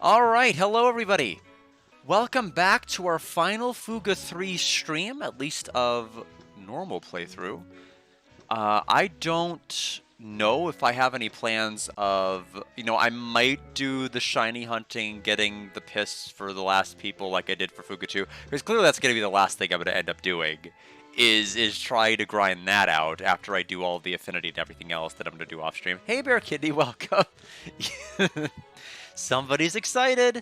Alright, hello everybody! Welcome back to our final Fuga 3 stream, at least of normal playthrough. I don't know if I have any plans of, I might do the shiny hunting, getting the piss for the last people like I did for Fuga 2, because clearly that's going to be the last thing I'm going to end up doing, is try to grind that out after I do all the affinity and everything else that I'm going to do off stream. Hey Bear Kidney, welcome! Somebody's excited!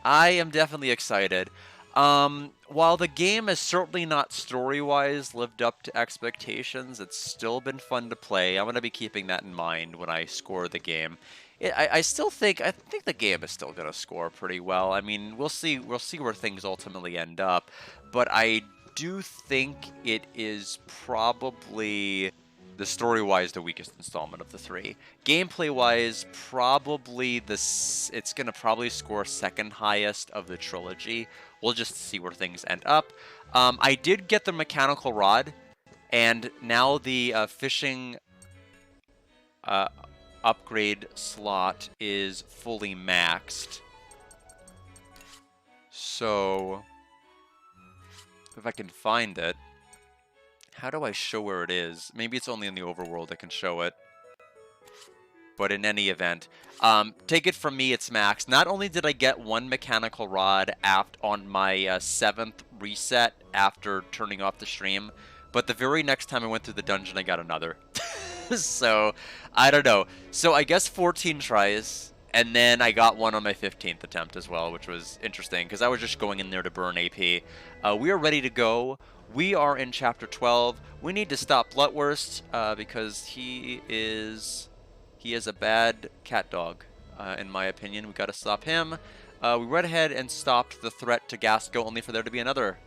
I am definitely excited. While the game has certainly not story-wise lived up to expectations, it's still been fun to play. I'm going to be keeping that in mind when I score the game. I think the game is still going to score pretty well. I mean, we'll see where things ultimately end up, but I do think it is probably the story-wise the weakest installment of the three. Gameplay-wise, probably it's gonna probably score second highest of the trilogy. We'll just see where things end up. I did get the mechanical rod, and now the fishing upgrade slot is fully maxed. So, if I can find it. How do I show where it is? Maybe it's only in the overworld I can show it. But in any event, take it from me, it's max. Not only did I get one mechanical rod on my 7th reset after turning off the stream, but the very next time I went through the dungeon, I got another. So, I don't know. So I guess 14 tries, and then I got one on my 15th attempt as well, which was interesting, because I was just going in there to burn AP. We are ready to go. We are in Chapter 12. We need to stop Blutwurst because he is a bad cat dog, in my opinion. We got to stop him. We went ahead and stopped the threat to Gasco, only for there to be another.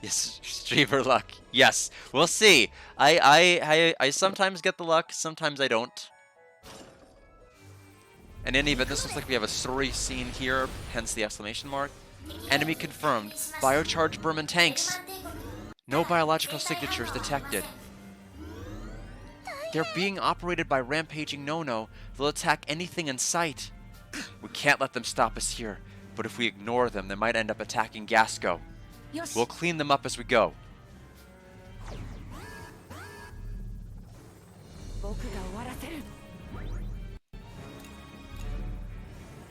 Yes, streamer luck. Yes, we'll see. I sometimes get the luck, sometimes I don't. In any event, this looks like we have a story scene here, hence the exclamation mark. Enemy confirmed. Biocharged Berman tanks. No biological signatures detected. They're being operated by rampaging No-No. They'll attack anything in sight. We can't let them stop us here, but if we ignore them, they might end up attacking Gasco. We'll clean them up as we go.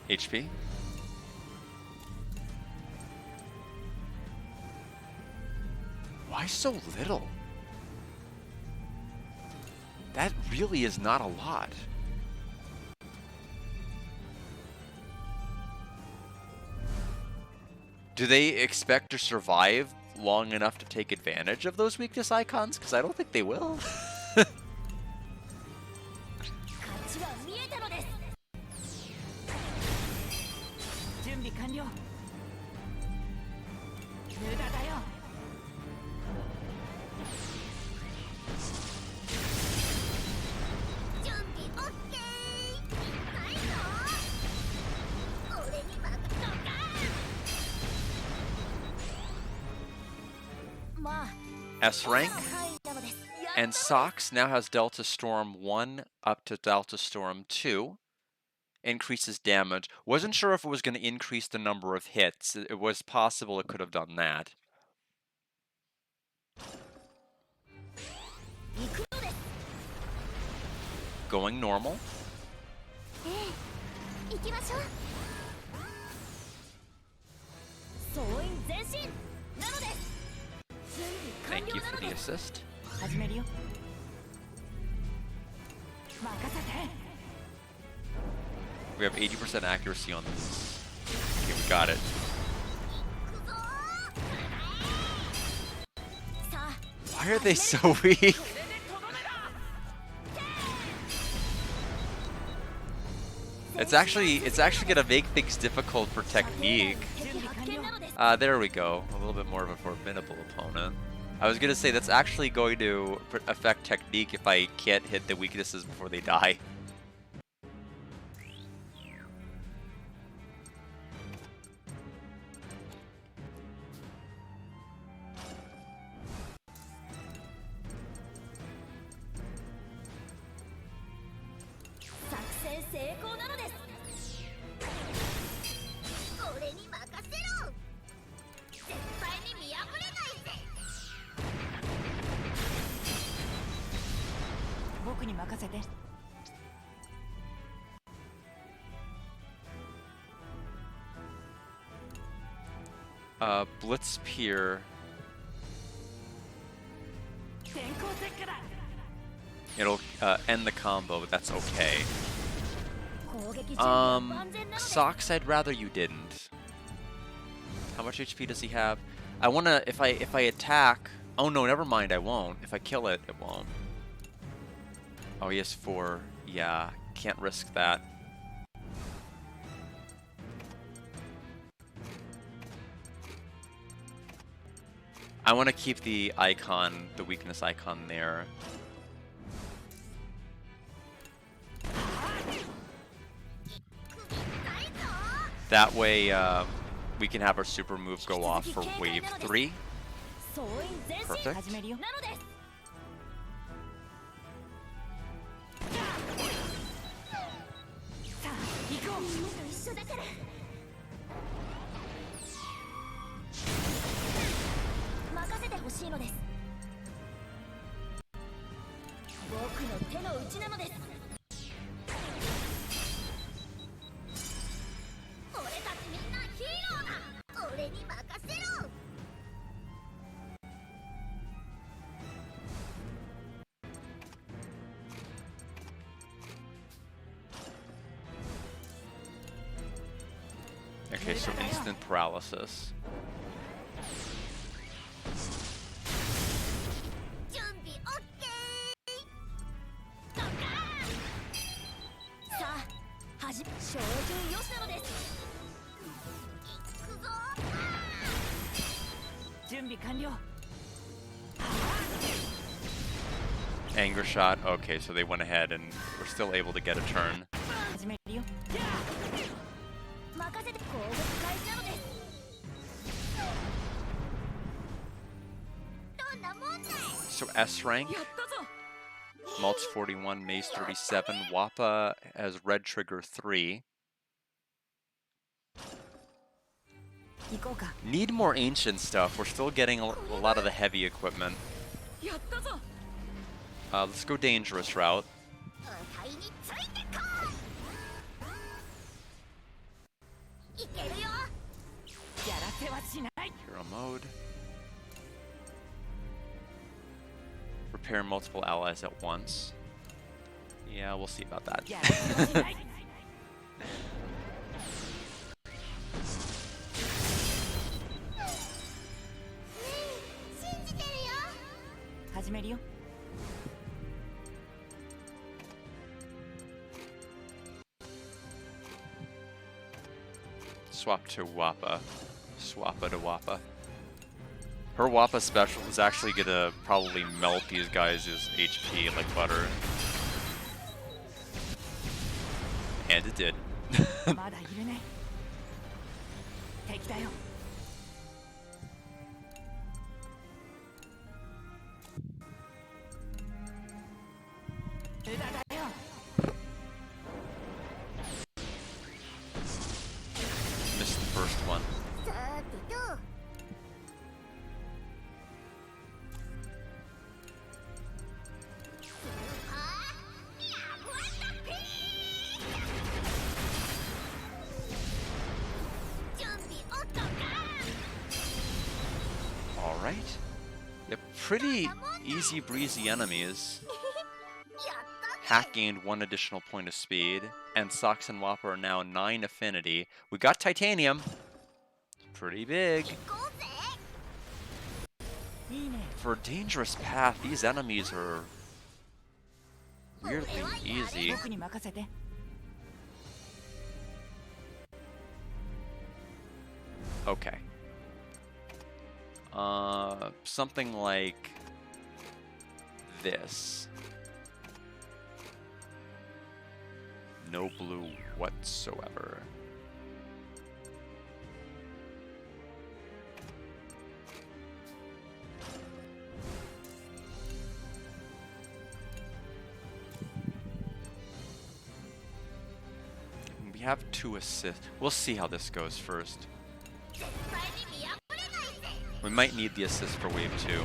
HP? Why so little? That really is not a lot. Do they expect to survive long enough to take advantage of those weakness icons? Because I don't think they will. S rank, and Socks now has Delta Storm 1 up to Delta Storm 2. Increases damage. Wasn't sure if it was going to increase the number of hits. It was possible it could have done that. Going normal. Thank you for the assist. We have 80% accuracy on this. Okay, we got it. Why are they so weak? It's actually gonna make things difficult for technique. There we go. A little bit more of a formidable opponent. I was gonna say that's actually going to affect technique if I can't hit the weaknesses before they die. Blitz Pier. It'll end the combo, but that's okay. Socks, I'd rather you didn't. How much HP does he have? I wanna, if I attack, oh no, never mind, I won't. If I kill it, it won't. Oh, he has 4. Yeah, can't risk that. I want to keep the icon, the weakness icon there. That way, we can have our super move go off for wave 3. Perfect. Okay, so instant paralysis. Anger shot. Okay, so they went ahead and we're still able to get a turn. So S rank. Maltz 41, Maze 37. Wappa has red trigger 3. Need more ancient stuff. We're still getting a lot of the heavy equipment. Let's go dangerous route. Hero mode. Repair multiple allies at once. Yeah, we'll see about that. 始めるよ。 Swap to Wappa. Swappa to Wappa. Her Wappa special is actually gonna probably melt these guys' HP like butter. And it did. Missed the first one. Alright. They're pretty easy breezy enemies. Hack gained 1 additional point of speed, and Socks and Wappa are now 9 affinity. We got titanium. Pretty big. For a dangerous path, these enemies are weirdly easy. Okay. Something like this. No blue whatsoever. We have 2 assists. We'll see how this goes first. We might need the assist for wave 2.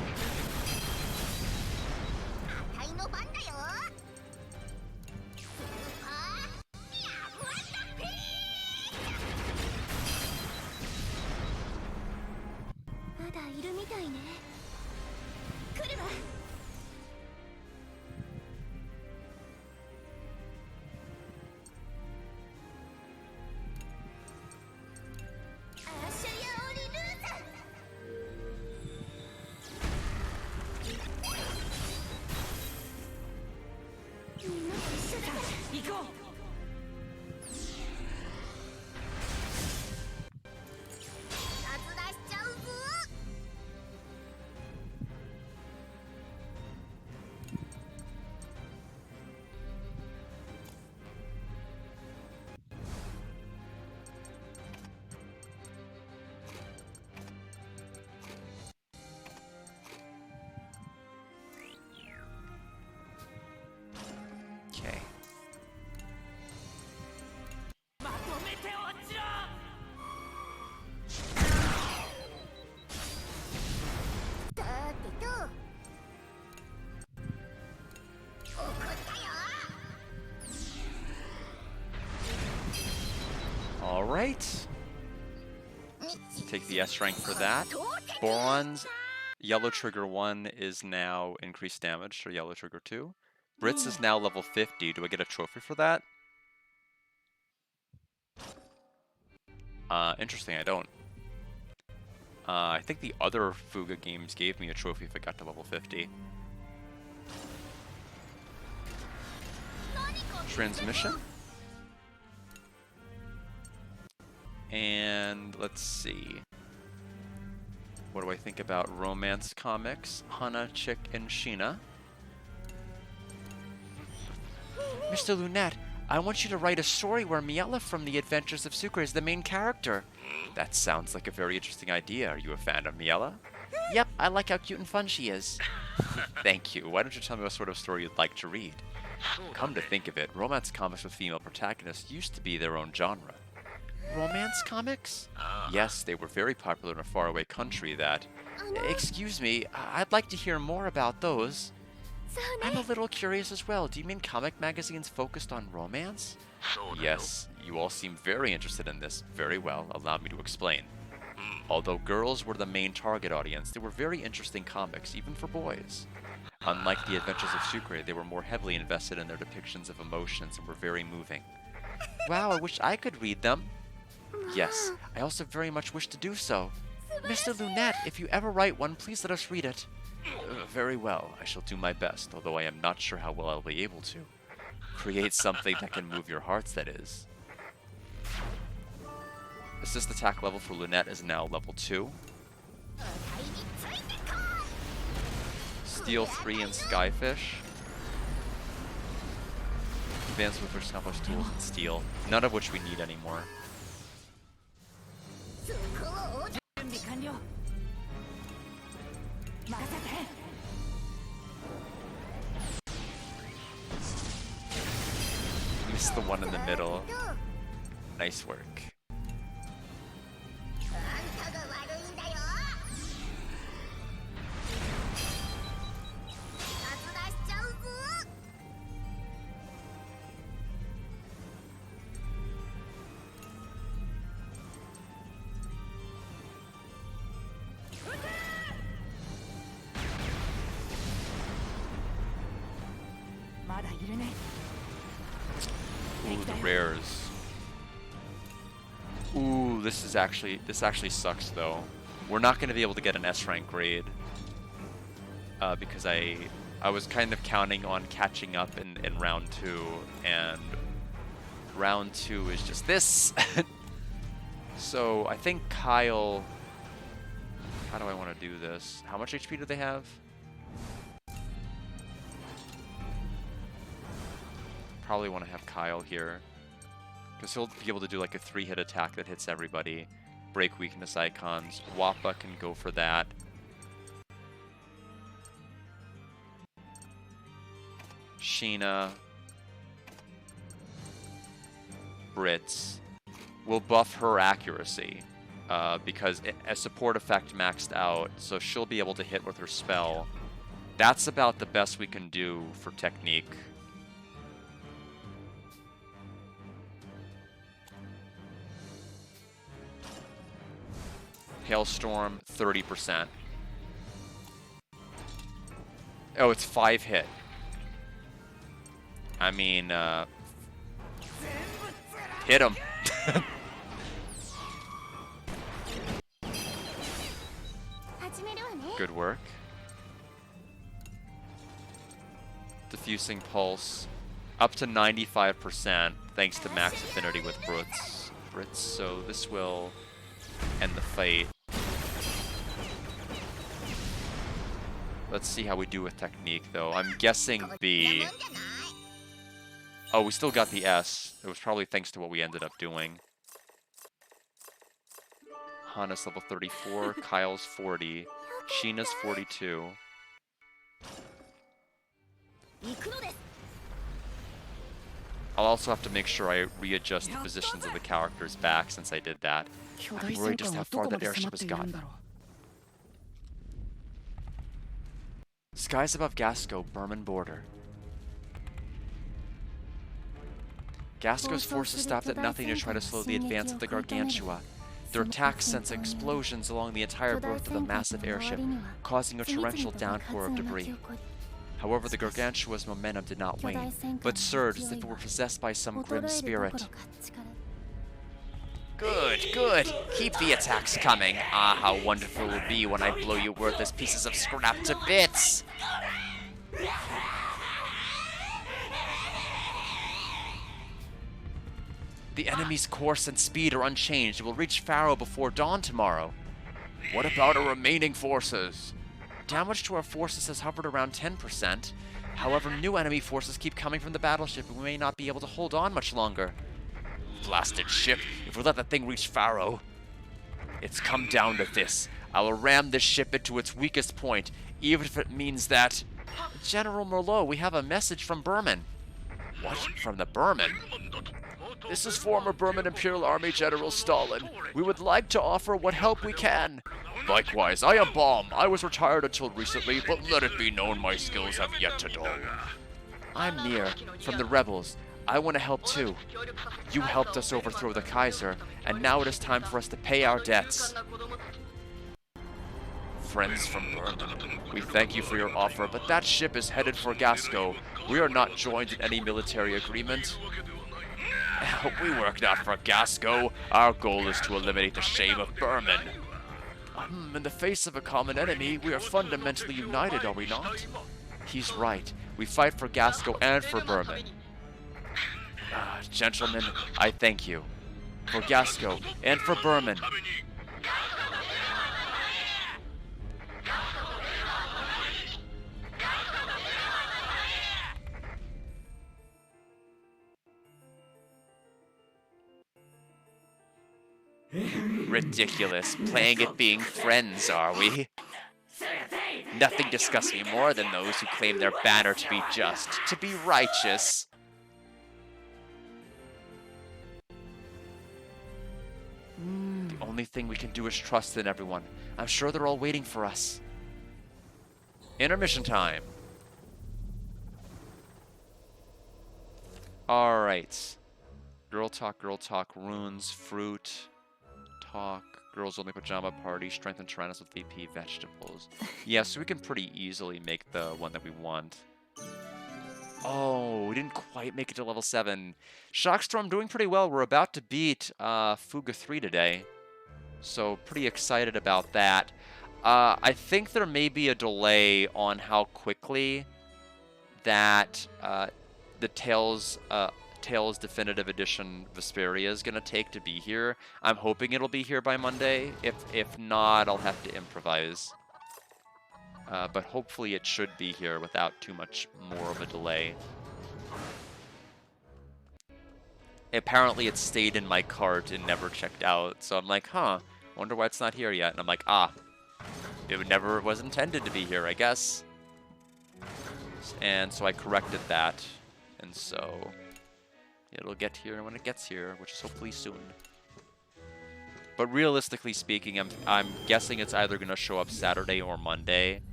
Alright. Take the S rank for that. Boron's Yellow Trigger 1 is now increased damage, or Yellow Trigger 2. Brits is now level 50. Do I get a trophy for that? Interesting, I don't. I think the other Fuga games gave me a trophy if I got to level 50. Transmission. And let's see. What do I think about romance comics? Hana, Chick, and Sheena. Mr. Lunette, I want you to write a story where Miela from The Adventures of Sucre is the main character. That sounds like a very interesting idea. Are you a fan of Miela? Yep, I like how cute and fun she is. Thank you. Why don't you tell me what sort of story you'd like to read? Come to think of it, romance comics with female protagonists used to be their own genre. Romance comics? Yes, they were very popular in a faraway country that... Excuse me, I'd like to hear more about those. I'm a little curious as well. Do you mean comic magazines focused on romance? Yes, you all seem very interested in this. Very well, allow me to explain. Although girls were the main target audience, they were very interesting comics, even for boys. Unlike The Adventures of Sucre, they were more heavily invested in their depictions of emotions and were very moving. Wow, I wish I could read them. Yes, I also very much wish to do so. Mr. Lunette, if you ever write one, please let us read it. Very well, I shall do my best, although I am not sure how well I'll be able to. Create something that can move your hearts, that is. Assist attack level for Lunette is now level 2. Steel 3 and Skyfish. Advanced with established tools and steel, none of which we need anymore. Missed the one in the middle. Nice work. Ooh, the rares. Ooh, this actually sucks though. We're not going to be able to get an S rank grade because I was kind of counting on catching up in round 2, and round 2 is just this. So I think Kyle. How do I want to do this? How much HP do they have? Probably want to have Kyle here, because he'll be able to do like a 3-hit attack that hits everybody. Break weakness icons. Wappa can go for that. Sheena. Brits. Will buff her accuracy, because a support effect maxed out, so she'll be able to hit with her spell. That's about the best we can do for technique. Hailstorm, 30%. Oh, it's 5 hit. I mean, hit him. Good work. Diffusing Pulse, up to 95%, thanks to max affinity with Brits. So this will end the fight. Let's see how we do with technique, though. I'm guessing B. Oh, we still got the S. It was probably thanks to what we ended up doing. Hana's level 34, Kyle's 40, Sheena's 42. I'll also have to make sure I readjust the positions of the characters back since I did that. I'm worried just how far that airship has gotten. Skies above Gasco, Burman border. Gasco's forces stopped at nothing to try to slow the advance of the Gargantua. Their attacks sent explosions along the entire berth of the massive airship, causing a torrential downpour of debris. However, the Gargantua's momentum did not wane, but surged as if it were possessed by some grim spirit. Good, good. Keep the attacks coming. Ah, how wonderful it will be when I blow you worthless pieces of scrap to bits. The enemy's course and speed are unchanged. It will reach Pharaoh before dawn tomorrow. What about our remaining forces? Damage to our forces has hovered around 10%. However, new enemy forces keep coming from the battleship, and we may not be able to hold on much longer. Blasted ship, if we let that thing reach Pharaoh. It's come down to this. I will ram this ship into its weakest point, even if it means that... General Merlot, we have a message from Berman. What? From the Berman? This is former Berman Imperial Army General Stalin. We would like to offer what help we can. Likewise, I am Baum. I was retired until recently, but let it be known my skills have yet to dull. I'm Mir, from the rebels. I want to help too. You helped us overthrow the Kaiser, and now it is time for us to pay our debts. Friends from Berman, we thank you for your offer, but that ship is headed for Gasco. We are not joined in any military agreement. We work not for Gasco. Our goal is to eliminate the shame of Berman. In the face of a common enemy, we are fundamentally united, are we not? He's right. We fight for Gasco and for Berman. Gentlemen, I thank you. For Gasco and for Berman. Ridiculous. Playing at being friends, are we? Nothing disgusts me more than those who claim their banner to be just, to be righteous. The only thing we can do is trust in everyone. I'm sure they're all waiting for us. Intermission time. Alright. Girl talk, runes, fruit, talk, girls only pajama party, strength and Tyrannos with VP, vegetables. Yeah, so we can pretty easily make the one that we want. Oh, we didn't quite make it to level 7. Shockstorm doing pretty well. We're about to beat Fuga 3 today. So pretty excited about that. I think there may be a delay on how quickly that the Tales Definitive Edition Vesperia is going to take to be here. I'm hoping it'll be here by Monday. If not, I'll have to improvise. But hopefully it should be here without too much more of a delay. Apparently it stayed in my cart and never checked out. So I'm like, huh, wonder why it's not here yet. And I'm like, ah, it never was intended to be here, I guess. And so I corrected that. And so it'll get here when it gets here, which is hopefully soon. But realistically speaking, I'm guessing it's either going to show up Saturday or Monday,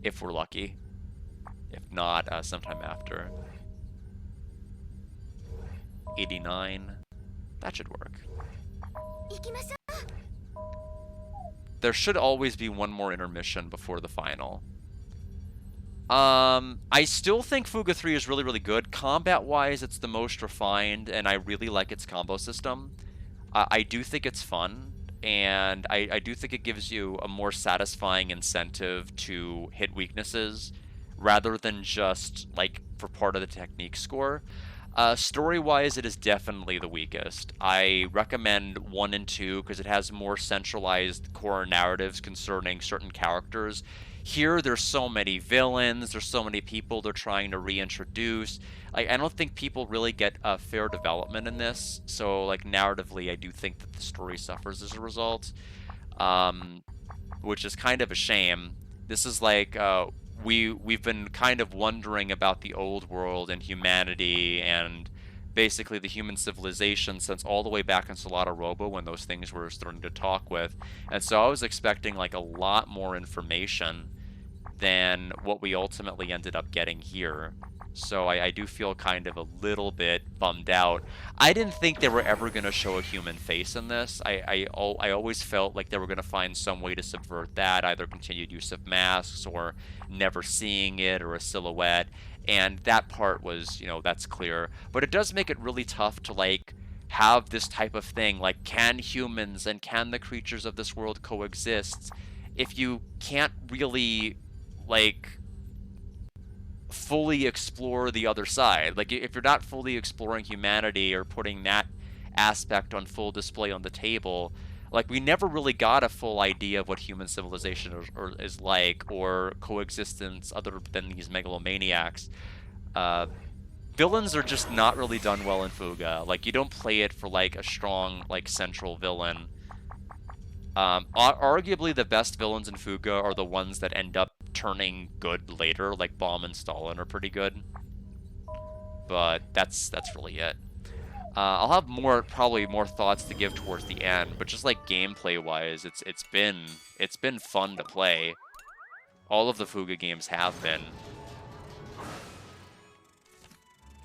if we're lucky. If not, sometime after. 89. That should work. There should always be one more intermission before the final. I still think Fuga 3 is really, really good. Combat-wise, it's the most refined, and I really like its combo system. I do think it's fun, and I do think it gives you a more satisfying incentive to hit weaknesses, rather than just, like, for part of the technique score. Story-wise, it is definitely the weakest. I recommend 1 and 2 because it has more centralized core narratives concerning certain characters. Here, there's so many villains, there's so many people they're trying to reintroduce. Like, I don't think people really get a fair development in this, so, like, narratively, I do think that the story suffers as a result, which is kind of a shame. This is like, we've been kind of wondering about the old world and humanity and basically the human civilization since all the way back in Solata Robo when those things were starting to talk with. And so I was expecting like a lot more information than what we ultimately ended up getting here. So I do feel kind of a little bit bummed out. I didn't think they were ever going to show a human face in this. I always felt like they were going to find some way to subvert that, either continued use of masks or never seeing it or a silhouette. And that part was, that's clear. But it does make it really tough to like have this type of thing. Like, can humans and can the creatures of this world coexist if you can't really like fully explore the other side? Like, if you're not fully exploring humanity or putting that aspect on full display on the table, like, we never really got a full idea of what human civilization is like, or coexistence other than these megalomaniacs. Villains are just not really done well in Fuga. Like, you don't play it for like a strong like central villain. Arguably the best villains in Fuga are the ones that end up turning good later, like Bomb and Stalin are pretty good. But that's really it. I'll have probably more thoughts to give towards the end, but just like gameplay wise, it's been fun to play. All of the Fuga games have been.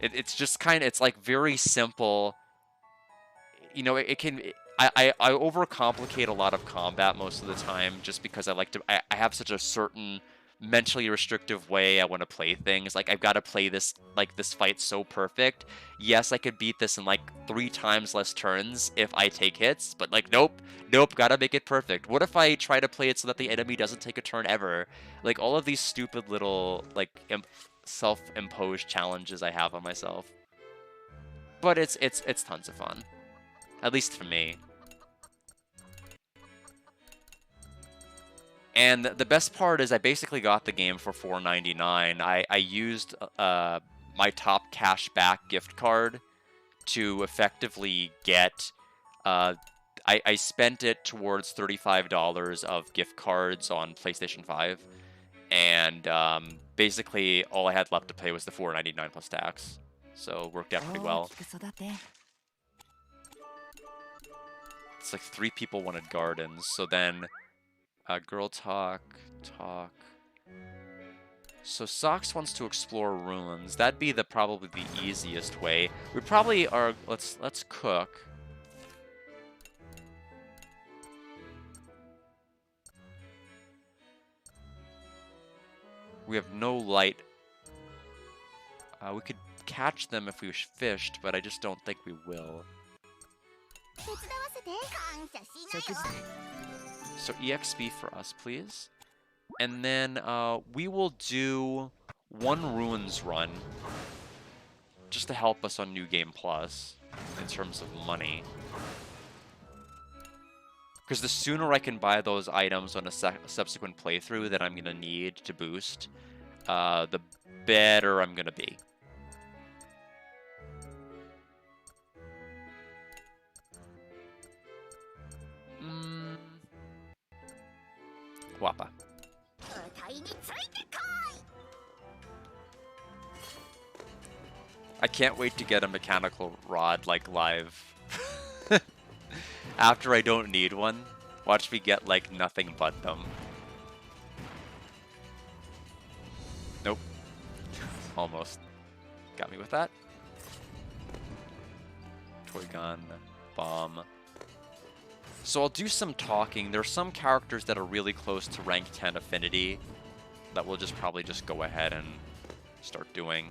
It's just it's like very simple. I overcomplicate a lot of combat most of the time just because I have such a certain mentally restrictive way I want to play things. Like, I've got to play this fight so perfect. Yes, I could beat this in like 3 times less turns if I take hits, but like, nope, gotta make it perfect. What if I try to play it so that the enemy doesn't take a turn ever? Like, all of these stupid little like self-imposed challenges I have on myself. But it's tons of fun. At least for me. And the best part is I basically got the game for $4.99. I used my top cashback gift card to effectively get... I spent it towards $35 of gift cards on PlayStation 5. And basically all I had left to pay was the $4.99 plus tax. So it worked out pretty well. It's like 3 people wanted gardens, so then girl talk. So Sox wants to explore ruins. That'd be probably the easiest way. We probably are. Let's cook. We have no light. We could catch them if we fished, but I just don't think we will. So EXP for us, please. And then we will do 1 ruins run just to help us on New Game Plus in terms of money. Because the sooner I can buy those items on a subsequent playthrough that I'm going to need to boost, the better I'm going to be. Guapa. I can't wait to get a mechanical rod, like, live. After I don't need one, watch me get, like, nothing but them. Nope. Almost. Got me with that. Toy gun. Bomb. So I'll do some talking. There are some characters that are really close to rank 10 affinity that we'll probably just go ahead and start doing.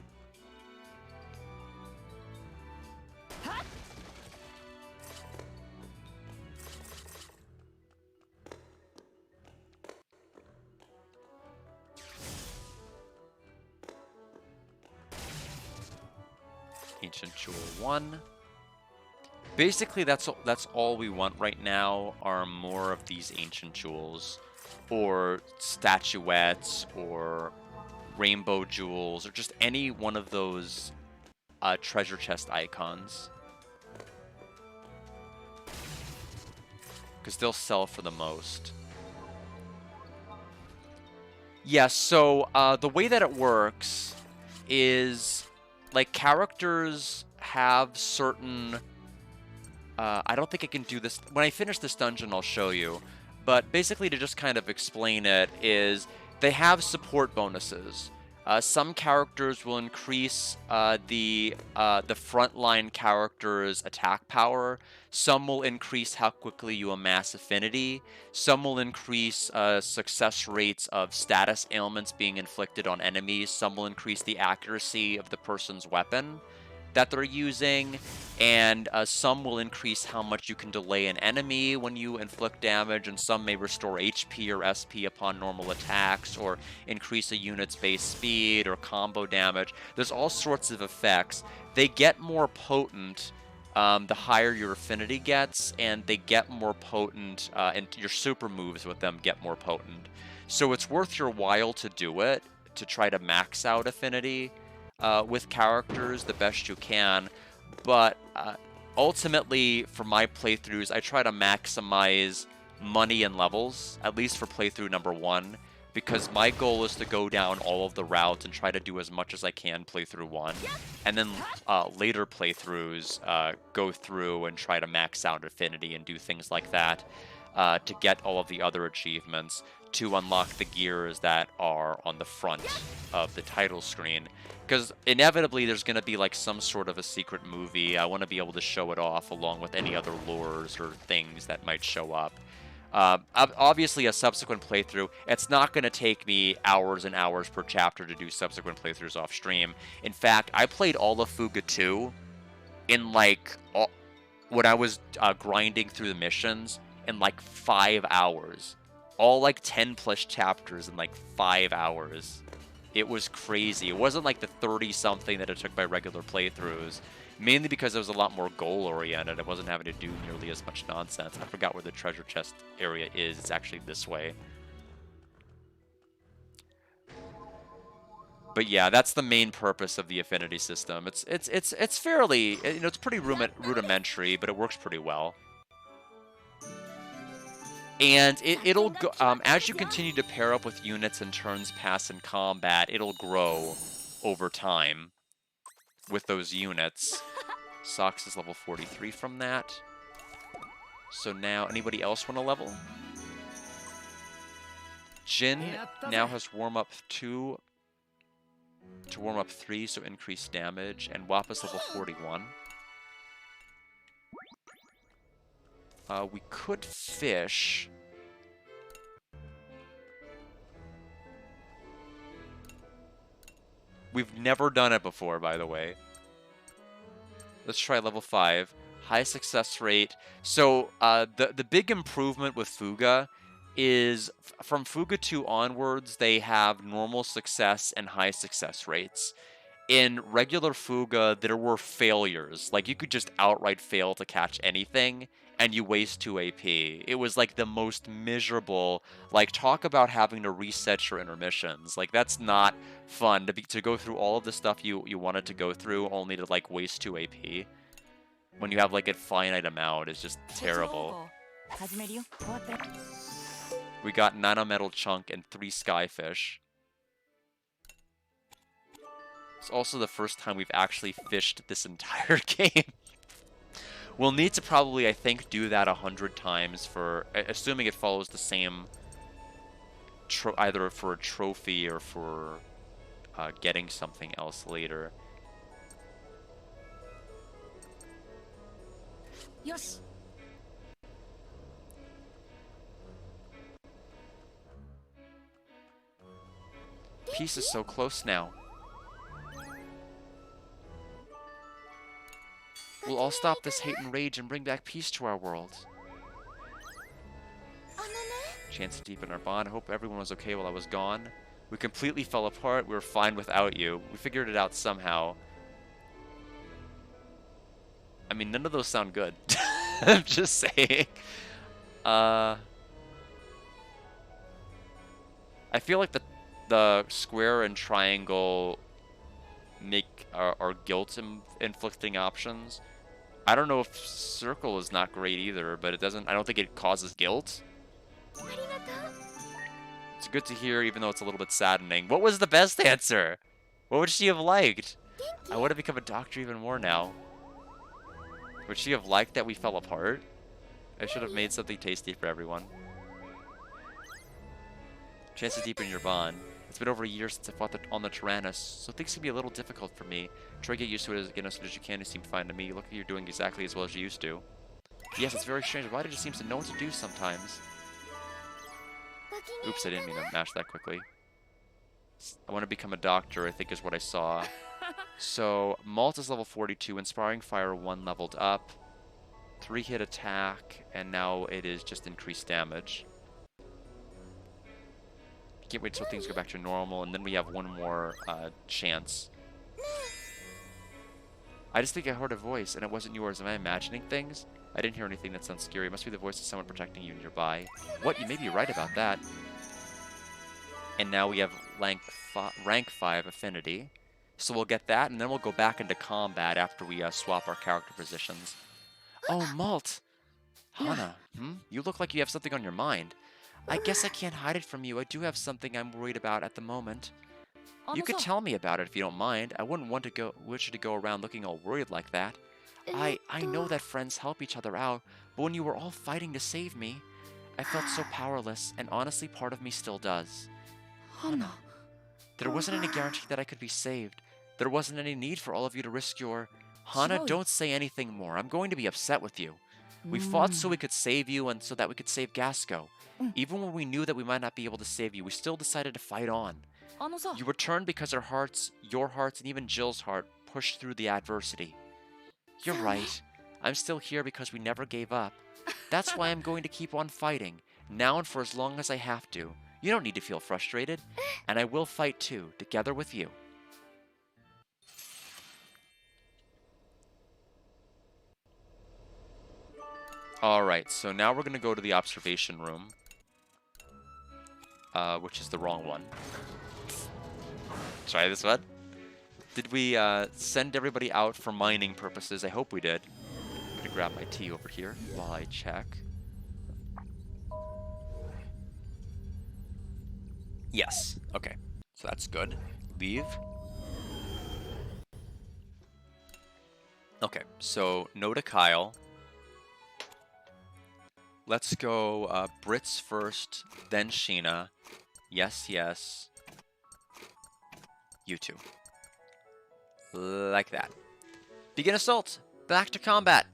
Ancient Jewel 1. Basically, that's all we want right now are more of these ancient jewels, or statuettes, or rainbow jewels, or just any one of those treasure chest icons. Because they'll sell for the most. Yeah, so the way that it works is, like, characters have certain... I don't think I can do this. When I finish this dungeon, I'll show you. But basically, to just kind of explain it, is they have support bonuses. Some characters will increase the frontline character's attack power. Some will increase how quickly you amass affinity. Some will increase success rates of status ailments being inflicted on enemies. Some will increase the accuracy of the person's weapon that they're using, and some will increase how much you can delay an enemy when you inflict damage, and some may restore HP or SP upon normal attacks, or increase a unit's base speed or combo damage. There's all sorts of effects. They get more potent the higher your affinity gets, and they get more potent, and your super moves with them get more potent. So it's worth your while to do it, to try to max out affinity with characters the best you can, but ultimately for my playthroughs I try to maximize money and levels, at least for playthrough number 1, because my goal is to go down all of the routes and try to do as much as I can playthrough 1, and then later playthroughs go through and try to max out affinity and do things like that to get all of the other achievements, to unlock the gears that are on the front of the title screen. Because inevitably there's going to be like some sort of a secret movie. I want to be able to show it off along with any other lures or things that might show up. Obviously, a subsequent playthrough, it's not going to take me hours and hours per chapter to do subsequent playthroughs off stream. In fact, I played all of Fuga 2 in like, when I was grinding through the missions, in like 5 hours. All like 10 plus chapters in like 5 hours. It was crazy. It wasn't like the 30-something that it took by regular playthroughs. Mainly because it was a lot more goal-oriented. I wasn't having to do nearly as much nonsense. I forgot where the treasure chest area is. It's actually this way. But yeah, that's the main purpose of the affinity system. It's fairly, you know, it's pretty rudimentary, but it works pretty well. And it'll go, as you continue to pair up with units and turns pass in combat, it'll grow over time with those units. Sox is level 43 from that. So now, anybody else want to level? Jin now has warm up 2 to warm up 3, so increased damage. And Wappa's level 41. We could fish. We've never done it before, by the way. Let's try level 5. High success rate. So the big improvement with Fuga is from Fuga 2 onwards, they have normal success and high success rates. In regular Fuga, there were failures. Like, you could just outright fail to catch anything, and you waste 2 AP. It was, like, the most miserable. Like, talk about having to reset your intermissions. Like, that's not fun, to go through all of the stuff you wanted to go through, only to, like, waste 2 AP. When you have, like, a finite amount, it's just terrible. We got Nanometal Chunk and 3 Skyfish. It's also the first time we've actually fished this entire game. We'll need to probably, I think, do that 100 times for, assuming it follows the same, either for a trophy or for getting something else later. Yes. Peace is so close now. We'll all stop this hate and rage and bring back peace to our world. Chance to deepen our bond. I hope everyone was okay while I was gone. We completely fell apart. We were fine without you. We figured it out somehow. I mean, none of those sound good. I'm just saying. I feel like the square and triangle make are guilt-inflicting options. I don't know if circle is not great either, but it doesn't. I don't think it causes guilt. It's good to hear, even though it's a little bit saddening. What was the best answer? What would she have liked? I would have become a doctor even more now. Would she have liked that we fell apart? I should have made something tasty for everyone. Chance to deepen your bond. It's been over a year since I fought on the Tyrannus, so things can be a little difficult for me. Try to get used to it again as soon as you can. You seem fine to me. You look like you're doing exactly as well as you used to. Yes, it's very strange. Why did it seem to know what to do sometimes? Oops, I didn't mean to mash that quickly. I want to become a doctor, I think is what I saw. So, Malt is level 42, Inspiring Fire 1 leveled up, 3-hit attack, and now it is just increased damage. Can't wait till things go back to normal, and then we have one more chance. I just think I heard a voice, and it wasn't yours. Am I imagining things? I didn't hear anything that sounds scary. It must be the voice of someone protecting you nearby. What? You may be right about that. And now we have rank 5 affinity. So we'll get that, and then we'll go back into combat after we swap our character positions. Oh, Malt! Hana, you look like you have something on your mind. I guess I can't hide it from you. I do have something I'm worried about at the moment. You could tell me about it if you don't mind. I wouldn't want to wish you to go around looking all worried like that. I know that friends help each other out, but when you were all fighting to save me, I felt so powerless, and honestly, part of me still does. Hana. There wasn't any guarantee that I could be saved. There wasn't any need for all of you to risk your... Hana, don't say anything more. I'm going to be upset with you. We fought so we could save you and so that we could save Gasco. Even when we knew that we might not be able to save you, we still decided to fight on. You returned because our hearts, your hearts, and even Jill's heart pushed through the adversity. You're right. I'm still here because we never gave up. That's why I'm going to keep on fighting, now and for as long as I have to. You don't need to feel frustrated, and I will fight too, together with you. Alright, so now we're going to go to the observation room. Which is the wrong one. Try this one. Did we send everybody out for mining purposes? I hope we did. I'm going to grab my tea over here while I check. Yes. Okay. So that's good. Leave. Okay. So no to Kyle. Let's go Brits first, then Sheena. Yes, yes. You two. Like that. Begin assault! Back to combat!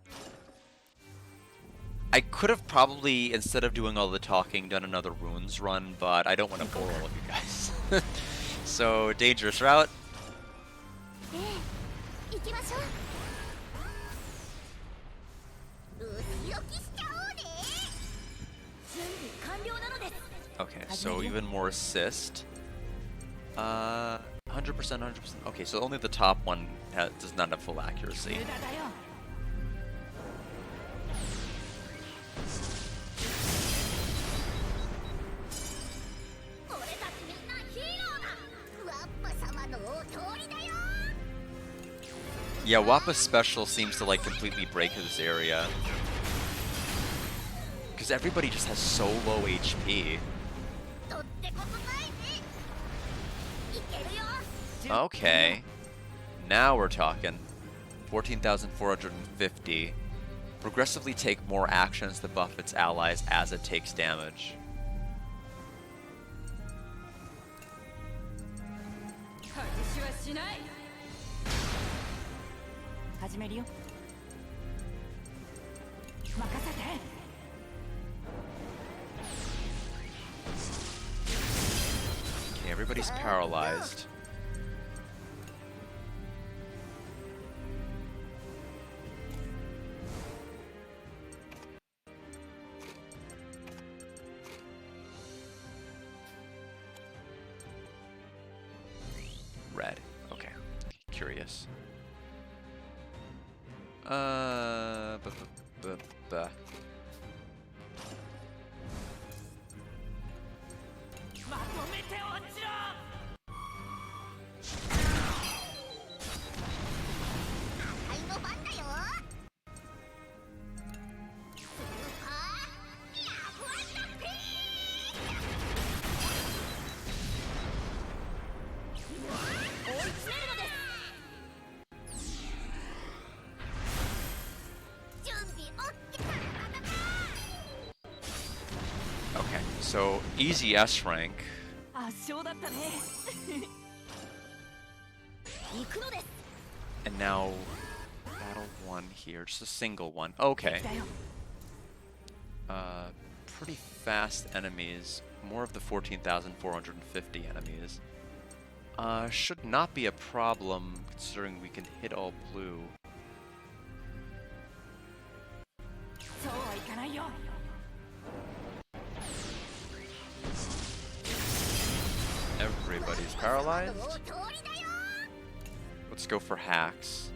I could have probably, instead of doing all the talking, done another runes run, but I don't want to bore all of you guys. So, dangerous route. Okay, so even more assist. 100%, 100%. Okay, so only the top one does not have full accuracy. Yeah, Wappa's special seems to like completely break this area. Because everybody just has so low HP. Okay. Now we're talking. 14,450. Progressively take more actions to buff its allies as it takes damage. Okay, everybody's paralyzed. Red. Okay. Curious. Okay, so easy S rank. And now, battle 1 here, just a single one. Okay. Pretty fast enemies. More of the 14,450 enemies. Should not be a problem, considering we can hit all blue. Everybody's paralyzed. Let's go for hacks.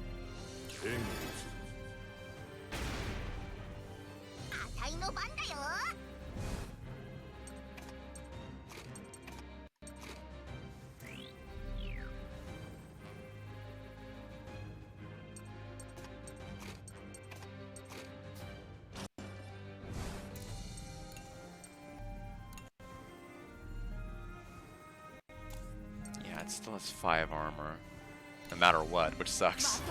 Yeah, it still has 5 armor. No matter what, which sucks.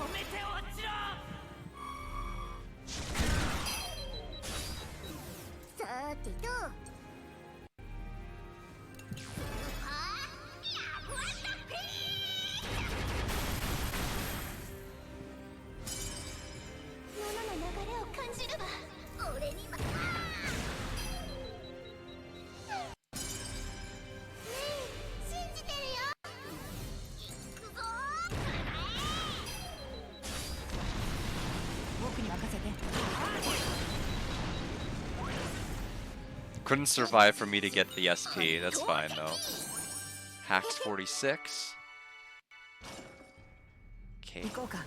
Couldn't survive for me to get the SP. That's fine, though. Hacks 46. Okay,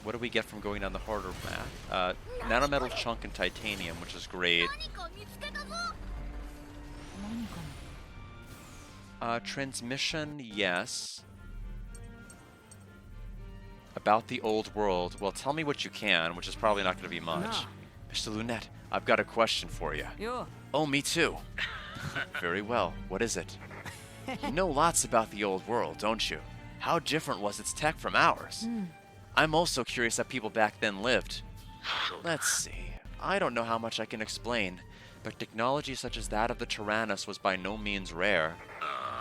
what do we get from going down the harder path? Nanometal chunk and titanium, which is great. Transmission, yes. About the old world. Well, tell me what you can, which is probably not going to be much. Mr. Lunette, I've got a question for you. Oh, me too. Very well. What is it? You know lots about the old world, don't you? How different was its tech from ours? I'm also curious how people back then lived. Let's see. I don't know how much I can explain, but technology such as that of the Tyrannus was by no means rare.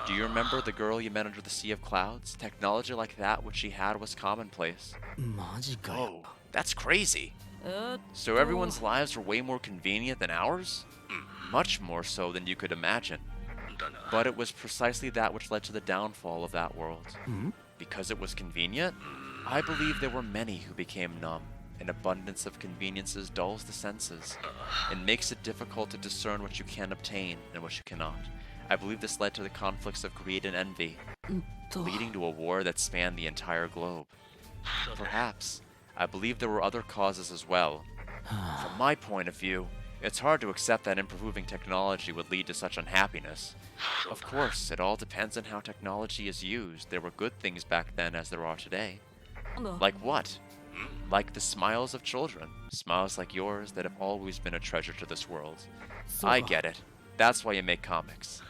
Do you remember the girl you met under the Sea of Clouds? Technology like that which she had was commonplace. Oh, that's crazy. So everyone's lives were way more convenient than ours? Much more so than you could imagine. But it was precisely that which led to the downfall of that world. Because it was convenient, I believe there were many who became numb. An abundance of conveniences dulls the senses and makes it difficult to discern what you can obtain and what you cannot. I believe this led to the conflicts of greed and envy, leading to a war that spanned the entire globe. Perhaps. I believe there were other causes as well. From my point of view, it's hard to accept that improving technology would lead to such unhappiness. Of course, it all depends on how technology is used. There were good things back then as there are today. Like what? Like the smiles of children. Smiles like yours that have always been a treasure to this world. I get it. That's why you make comics.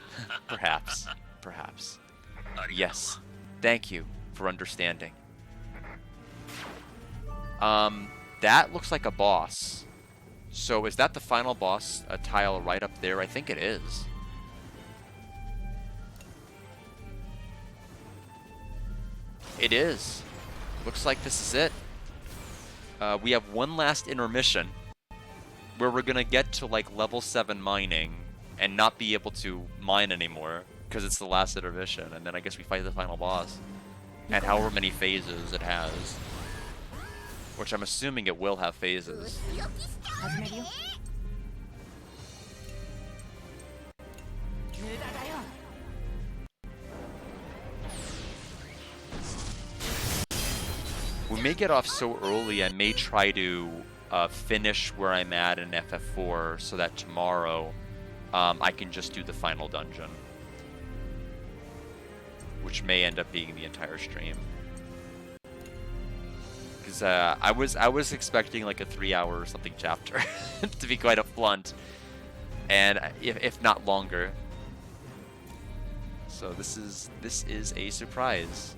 Perhaps. Perhaps. Yes. Thank you for understanding. That looks like a boss. So is that the final boss? A tile right up there? I think it is. It is. Looks like this is it. We have one last intermission where we're gonna get to like level 7 mining and not be able to mine anymore because it's the last intermission, and then I guess we fight the final boss and however many phases it has, which I'm assuming it will have phases. We may get off so early, I may try to finish where I'm at in FF4 so that tomorrow I can just do the final dungeon, which may end up being the entire stream. Because I was expecting like a 3-hour or something chapter to be quite blunt, and if not longer. So this is a surprise.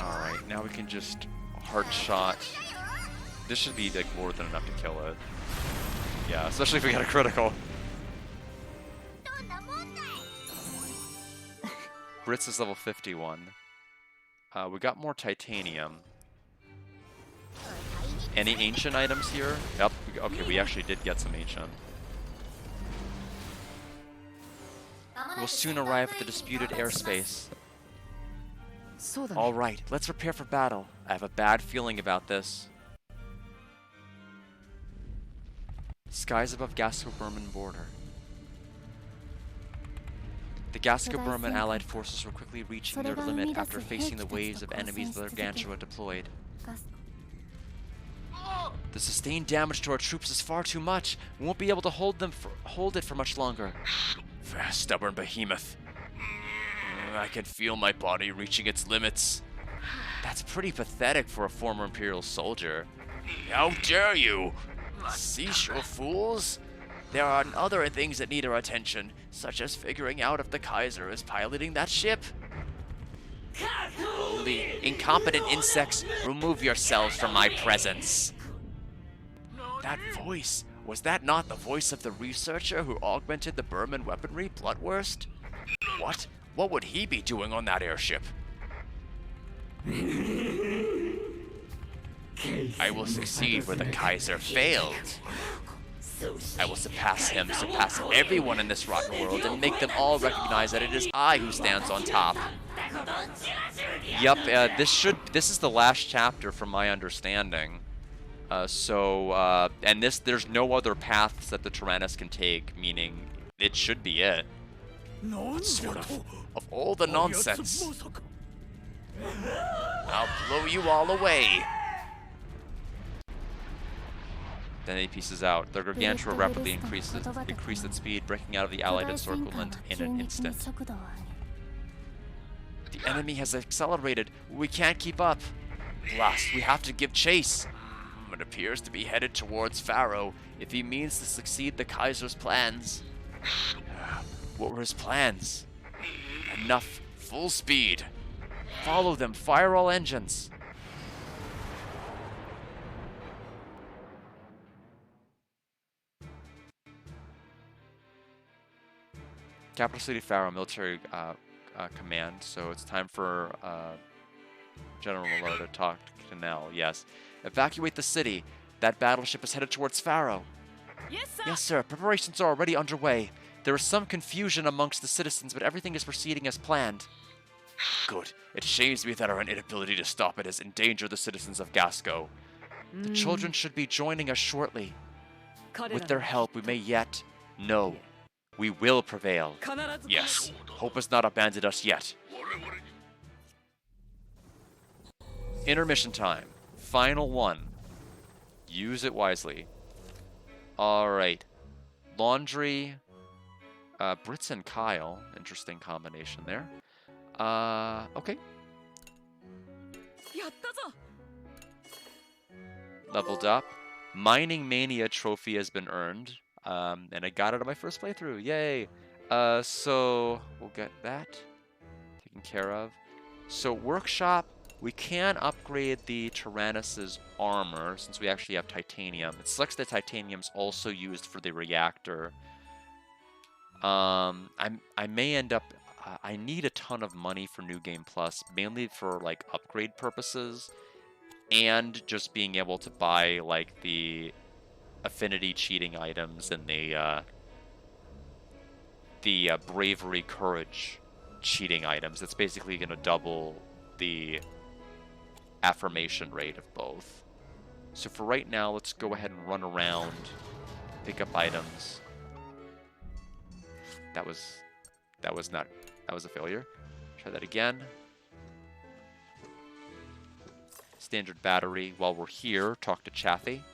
Alright, now we can just hard shot. This should be like more than enough to kill it. Yeah, especially if we get a critical. Brits is level 51. We got more titanium. Any ancient items here? Yep. Okay, we actually did get some ancient. We'll soon arrive at the disputed airspace. Alright, let's prepare for battle. I have a bad feeling about this. Skies above Gasco-Burman border. The Gasco-Burman allied forces were quickly reaching their limit after facing the waves of enemies the Gargantua deployed. The sustained damage to our troops is far too much. We won't be able to hold it for much longer. Stubborn behemoth. I can feel my body reaching its limits. That's pretty pathetic for a former Imperial soldier. How dare you! Seashore fools! There are other things that need our attention, such as figuring out if the Kaiser is piloting that ship. Holy incompetent insects, remove yourselves from my presence. That voice, was that not the voice of the researcher who augmented the Burman weaponry, Blutwurst? What? What would he be doing on that airship? I will succeed where the Kaiser failed. I will surpass him, surpass everyone in this rotten world, and make them all recognize that it is I who stands on top. Yup, this is the last chapter from my understanding. And there's no other paths that the Tyrannus can take, meaning it should be it. What sort of all the nonsense? I'll blow you all away. Then he pieces out. The Gargantua rapidly increased its speed, breaking out of the Allied encirclement in an instant. The enemy has accelerated. We can't keep up. Blast, we have to give chase. It appears to be headed towards Pharaoh if he means to succeed the Kaiser's plans. What were his plans? Enough. Full speed. Follow them. Fire all engines. Capital City Pharaoh military command. So it's time for General Malone to talk to Canal. Yes. Evacuate the city. That battleship is headed towards Pharaoh. Yes, sir. Yes, sir. Preparations are already underway. There is some confusion amongst the citizens, but everything is proceeding as planned. Good. It shames me that our inability to stop it has endangered the citizens of Gasco. The children should be joining us shortly. With their help, we may yet... No. We will prevail. Yes. Hope has not abandoned us yet. Intermission time. Final one. Use it wisely. Alright. Laundry. Brits and Kyle. Interesting combination there. Okay. Leveled up. Mining Mania trophy has been earned. And I got it on my first playthrough. Yay. So we'll get that taken care of. So workshop. We can upgrade the Tyrannus's armor since we actually have titanium. It sucks that titanium's also used for the reactor. I may end up... I need a ton of money for New Game Plus, mainly for like upgrade purposes, and just being able to buy like the affinity cheating items and the bravery courage cheating items. It's basically going to double the affirmation rate of both. So for right now, let's go ahead and run around, pick up items. That was a failure. Try that again. Standard battery. While we're here, talk to Chaffee.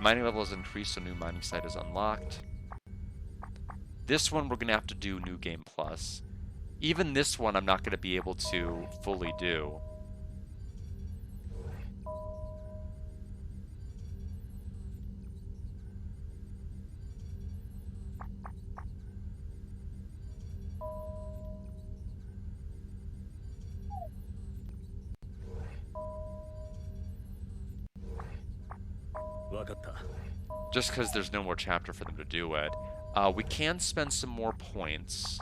Mining level is increased, so new mining site is unlocked. This one we're going to have to do New Game Plus. Even this one I'm not going to be able to fully do. Just because there's no more chapter for them to do it. We can spend some more points.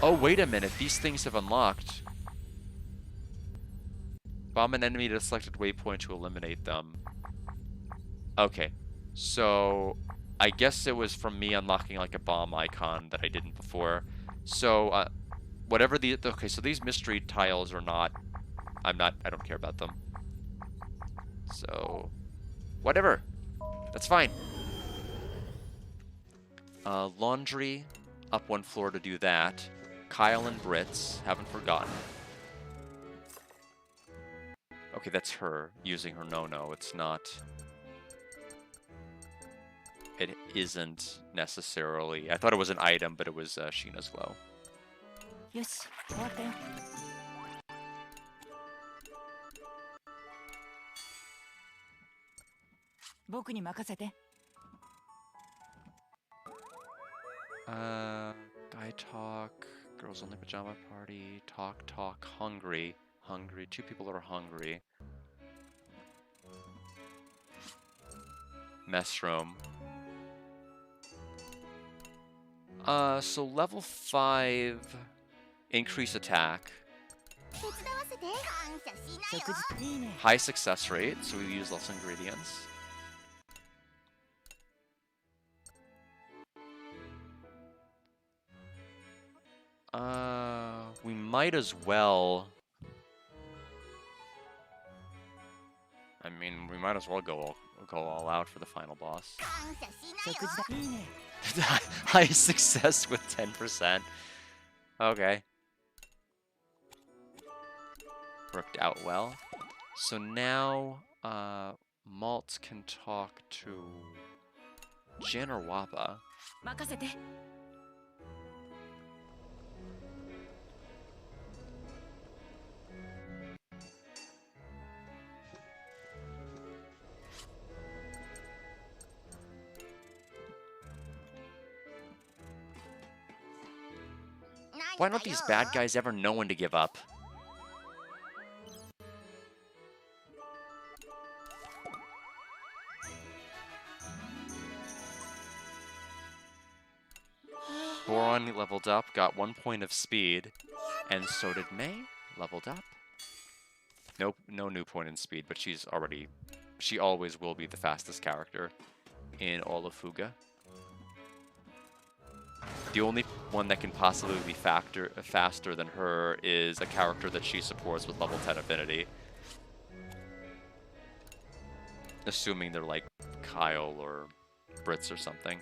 Oh, wait a minute. These things have unlocked. Bomb an enemy at a selected waypoint to eliminate them. Okay. So, I guess it was from me unlocking like a bomb icon that I didn't before. So, whatever the... Okay, so these mystery tiles are not... I don't care about them. So, whatever. That's fine. Laundry, up one floor to do that. Kyle and Brits, haven't forgotten. Okay, that's her using her no-no. It's not... It isn't necessarily... I thought it was an item, but it was Sheena's glow. Yes, Guy talk, girls only pajama party, talk, hungry. Hungry, 2 people are hungry. Mess room. So level 5, increase attack. High success rate, so we use less ingredients. We might as well... I mean, we might as well go all out for the final boss. High success with 10%. Okay. Worked out well. So now, Malt can talk to Jin or Wappa. Why don't these bad guys ever know when to give up? Boron leveled up, got 1 point of speed, and so did May, leveled up. Nope, no new point in speed, but she always will be the fastest character in all of Fuga. The only one that can possibly be faster than her is a character that she supports with level 10 affinity. Assuming they're like Kyle or Brits or something.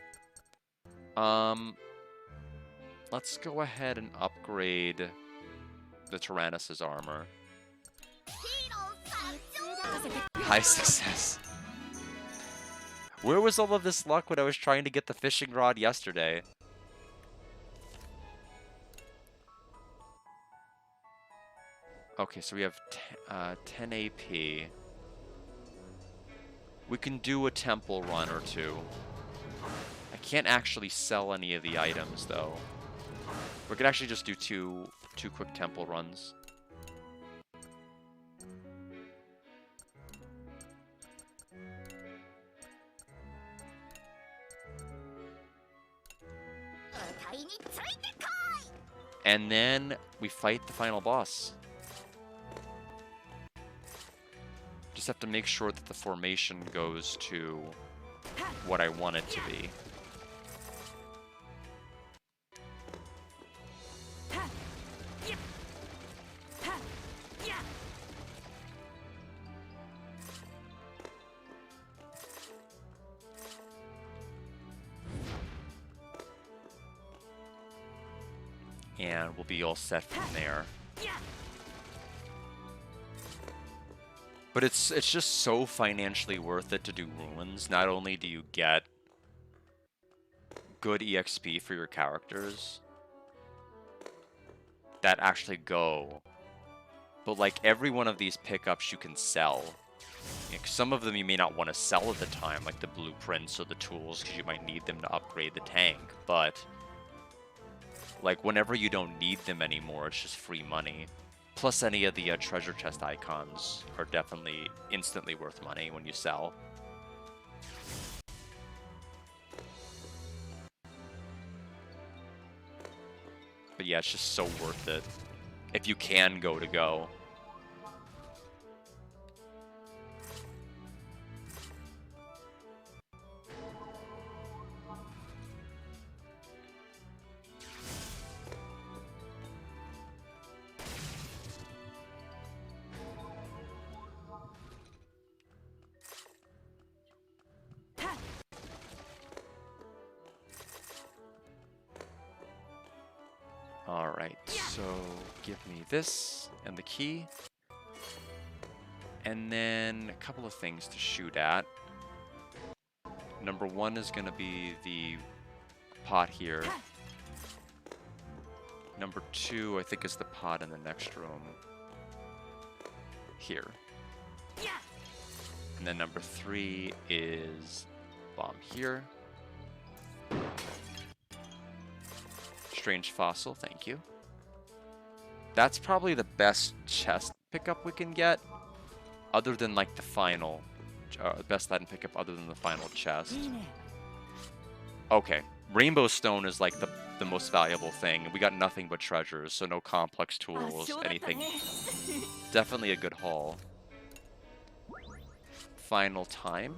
Let's go ahead and upgrade the Tyrannus' armor. High success. Where was all of this luck when I was trying to get the fishing rod yesterday? Okay, so we have 10 AP. We can do a temple run or 2. I can't actually sell any of the items, though. We could actually just do two quick temple runs. And then we fight the final boss. Just have to make sure that the formation goes to what I want it to be. And we'll be all set from there. But it's just so financially worth it to do ruins. Not only do you get good EXP for your characters that actually go, but like every one of these pickups you can sell. Like, some of them you may not want to sell at the time, like the blueprints or the tools, because you might need them to upgrade the tank, but like whenever you don't need them anymore, it's just free money. Plus any of the treasure chest icons are definitely instantly worth money when you sell. But yeah, it's just so worth it. If you can go to go. Alright, so give me this and the key. And then a couple of things to shoot at. Number one is going to be the pot here. Number two, I think, is the pot in the next room. Here. And then number three is bomb here. Strange fossil, thank you. That's probably the best chest pickup we can get, other than like the final. Best Latin pickup other than the final chest. Okay, Rainbow Stone is like the most valuable thing. We got nothing but treasures, so no complex tools, anything. Definitely a good haul. Final time.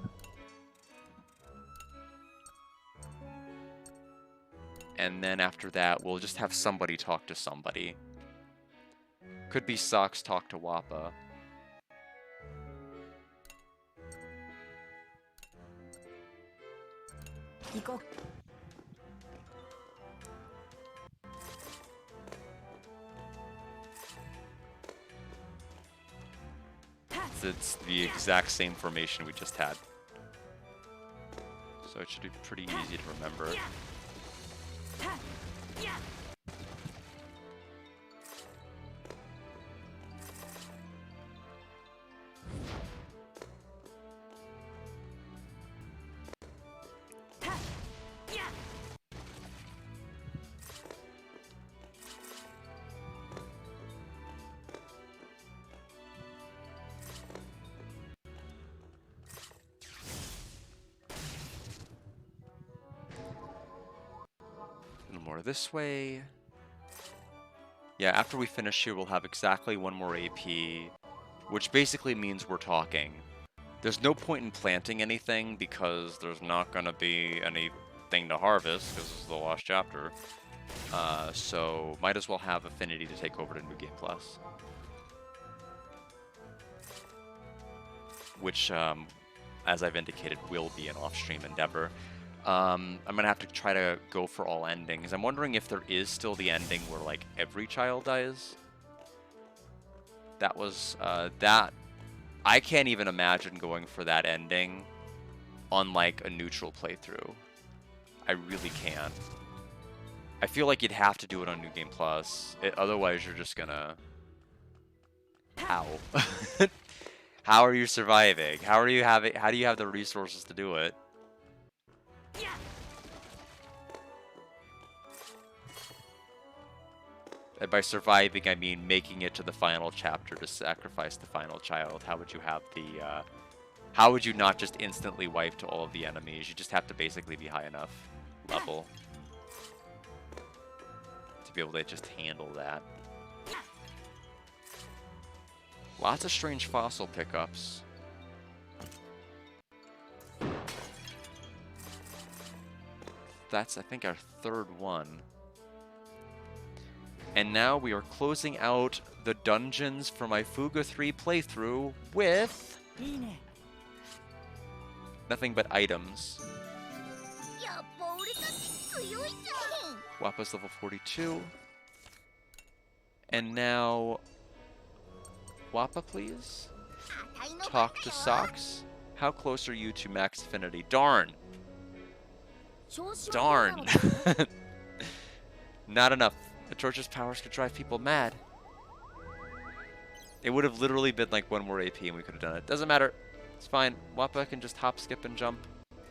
And then after that, we'll just have somebody talk to somebody. Could be Socks talk to Wappa. It's the exact same formation we just had. So it should be pretty easy to remember. A little more this way. Yeah, after we finish here, we'll have exactly one more AP, which basically means we're talking. There's no point in planting anything because there's not going to be anything to harvest because this is the Lost Chapter. So might as well have Affinity to take over to New Game Plus. Which, as I've indicated, will be an off-stream endeavor. I'm gonna have to try to go for all endings. I'm wondering if there is still the ending where like every child dies. That was that. I can't even imagine going for that ending on like a neutral playthrough. I really can't. I feel like you'd have to do it on New Game Plus. Otherwise, you're just gonna. How? How are you surviving? How do you have the resources to do it? And by surviving, I mean making it to the final chapter to sacrifice the final child. How would you have the, how would you not just instantly wipe to all of the enemies? You just have to basically be high enough level to be able to just handle that. Lots of strange fossil pickups. That's, I think, our third one. And now we are closing out the dungeons for my Fuga 3 playthrough with nothing but items. Wappa's level 42. And now, Wappa, please? Talk to Socks? How close are you to max affinity? Darn. Darn. Not enough. The torch's powers could drive people mad. It would have literally been like 1 more AP and we could have done it. Doesn't matter. It's fine. Wappa can just hop, skip, and jump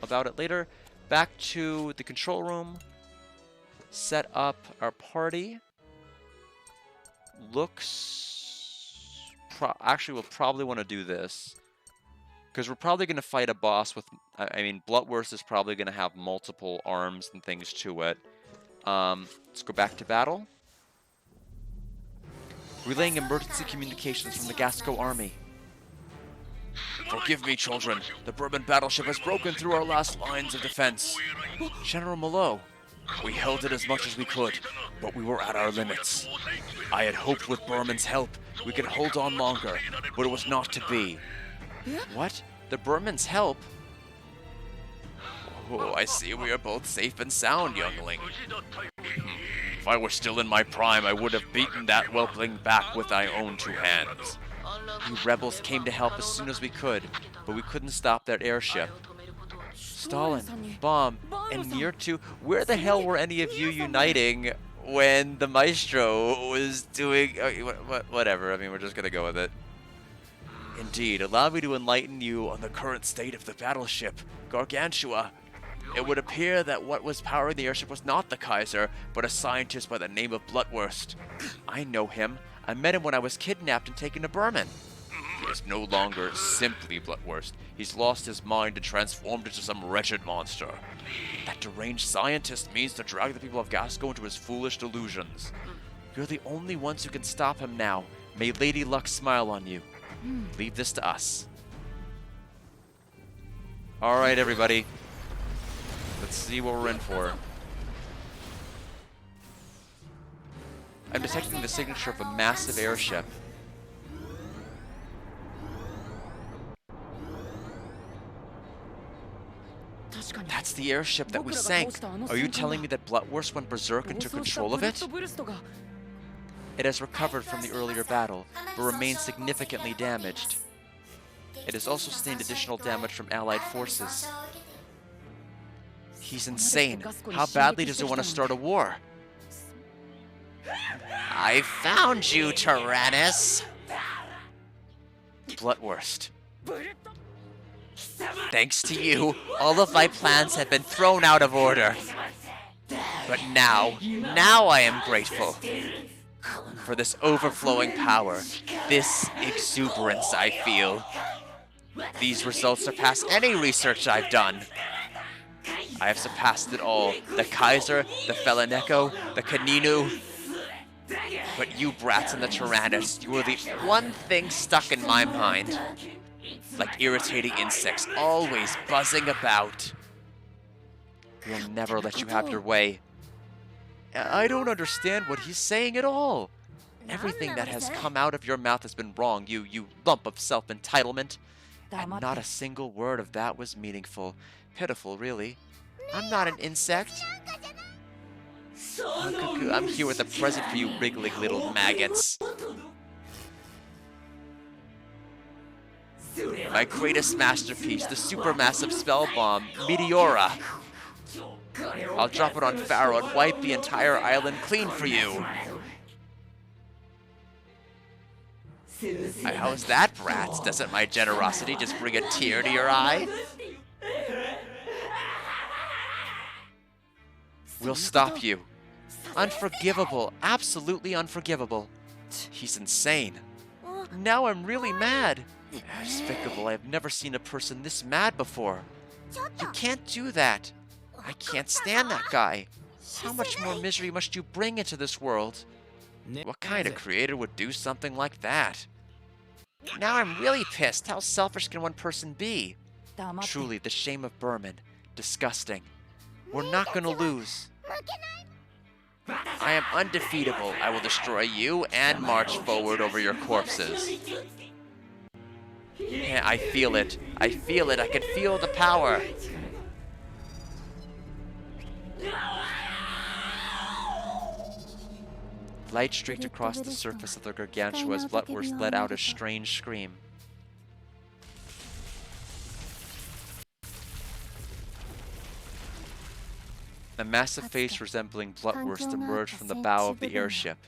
about it later. Back to the control room. Set up our party. Actually, we'll probably want to do this. Because we're probably going to fight a boss with... I mean, Blutwurst is probably going to have multiple arms and things to it. Let's go back to battle. Relaying emergency communications from the Gasco army. Forgive me, children. The Bourbon battleship has broken through our last lines of defense. General Malo, we held it as much as we could, but we were at our limits. I had hoped with Berman's help we could hold on longer, but it was not to be. What? The Berman's help? Oh, I see we are both safe and sound, youngling. If I were still in my prime, I would have beaten that whelpling back with my own 2 hands. You rebels came to help as soon as we could, but we couldn't stop that airship. Stalin, Bomb, and Year 2, where the hell were any of you uniting when the Maestro was doing... whatever, I mean, we're just gonna go with it. Indeed, allow me to enlighten you on the current state of the battleship, Gargantua. It would appear that what was powering the airship was not the Kaiser, but a scientist by the name of Blutwurst. I know him. I met him when I was kidnapped and taken to Berman. He is no longer simply Blutwurst. He's lost his mind and transformed into some wretched monster. That deranged scientist means to drag the people of Gasco into his foolish delusions. You're the only ones who can stop him now. May Lady Luck smile on you. Leave this to us. Alright, everybody. Let's see what we're in for. I'm detecting the signature of a massive airship. That's the airship that we sank. Are you telling me that Blutwurst went berserk and took control of it? It has recovered from the earlier battle, but remains significantly damaged. It has also sustained additional damage from Allied forces. He's insane. How badly does he want to start a war? I found you, Tyrannus! Blutwurst. Thanks to you, all of my plans have been thrown out of order. But now I am grateful. For this overflowing power, this exuberance I feel. These results surpass any research I've done. I have surpassed it all. The Kaiser, the Felineko, the Kaninu. But you brats and the Tyrannus, you are the one thing stuck in my mind. Like irritating insects, always buzzing about. We'll never let you have your way. I don't understand what he's saying at all. Everything that has come out of your mouth has been wrong, you lump of self-entitlement. And not a single word of that was meaningful. Pitiful, really. I'm not an insect. Oh, cuckoo, I'm here with a present for you wriggling little maggots. My greatest masterpiece, the supermassive spell bomb, Meteora. I'll drop it on Pharaoh and wipe the entire island clean for you. How's that, brats? Doesn't my generosity just bring a tear to your eye? We'll stop you. Unforgivable. Absolutely unforgivable. He's insane. Now I'm really mad. Despicable. I have never seen a person this mad before. You can't do that. I can't stand that guy. How much more misery must you bring into this world? What kind of creator would do something like that? Now I'm really pissed. How selfish can one person be? Truly, the shame of Berman. Disgusting. We're not gonna lose. I am undefeatable. I will destroy you and march forward over your corpses. Yeah, I feel it. I feel it. I can feel the power. Light streaked across the surface of the Gargantua as Blutwurst let out a strange scream. A massive face resembling Blutwurst emerged from the bow of the airship.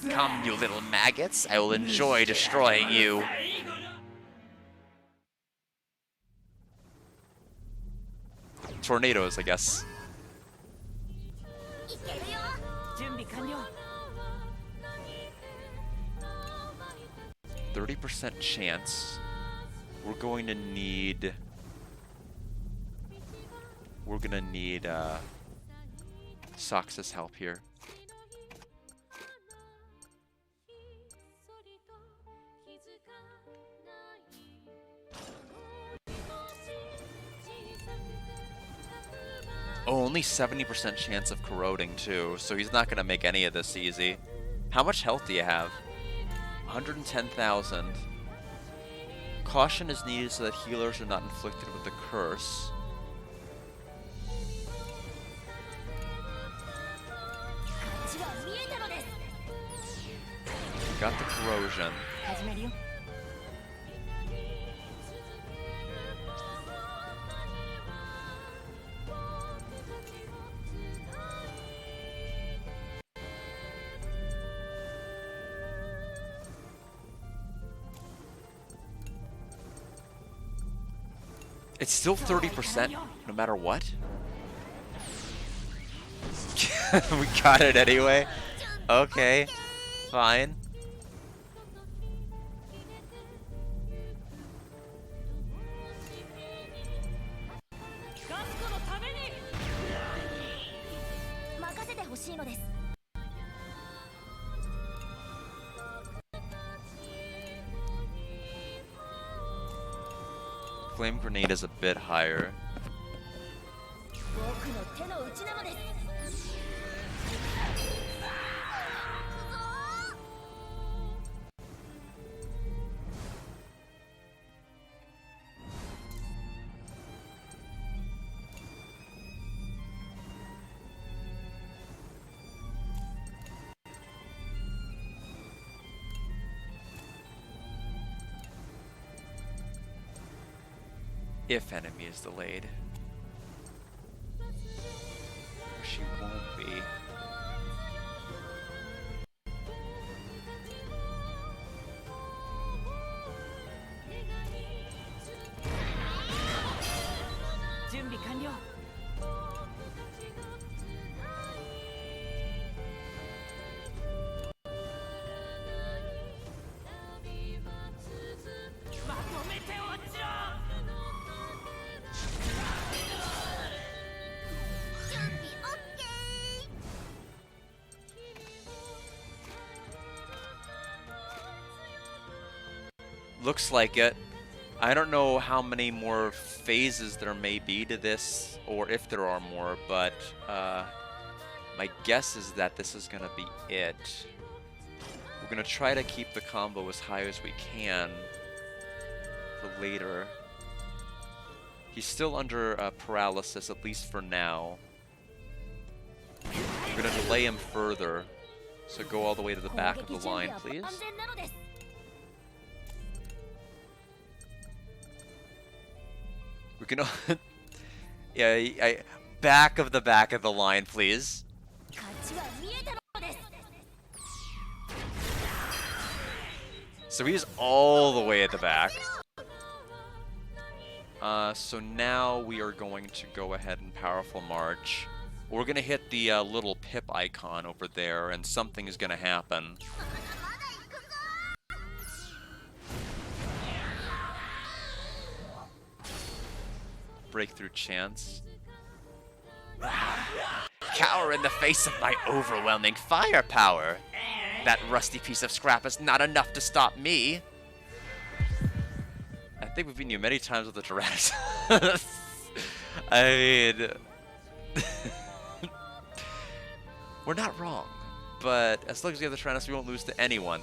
Come, you little maggots. I will enjoy destroying you. Tornadoes, I guess. 30% chance. We're gonna need Sox's help here. Oh, only 70% chance of corroding too, so he's not gonna make any of this easy. How much health do you have? 110,000. Caution is needed so that healers are not inflicted with the curse. Got the corrosion. It's still 30% no matter what? We got it anyway? Okay, fine. Flame grenade is a bit higher. If enemy is delayed. She won't be. Looks like it. I don't know how many more phases there may be to this, or if there are more, but my guess is that this is going to be it. We're going to try to keep the combo as high as we can for later. He's still under paralysis, at least for now. We're going to delay him further, so go all the way to the back of the line, please. We can, yeah, back of the line, please. So he's all the way at the back. So now we are going to go ahead and powerful march. We're gonna hit the little pip icon over there, and something is gonna happen. Breakthrough chance. Cower in the face of my overwhelming firepower. That rusty piece of scrap is not enough to stop me. I think we've beaten you many times with the Tyrannosaurus. I mean, we're not wrong, but as long as we have the Tyrannosaurus, we won't lose to anyone.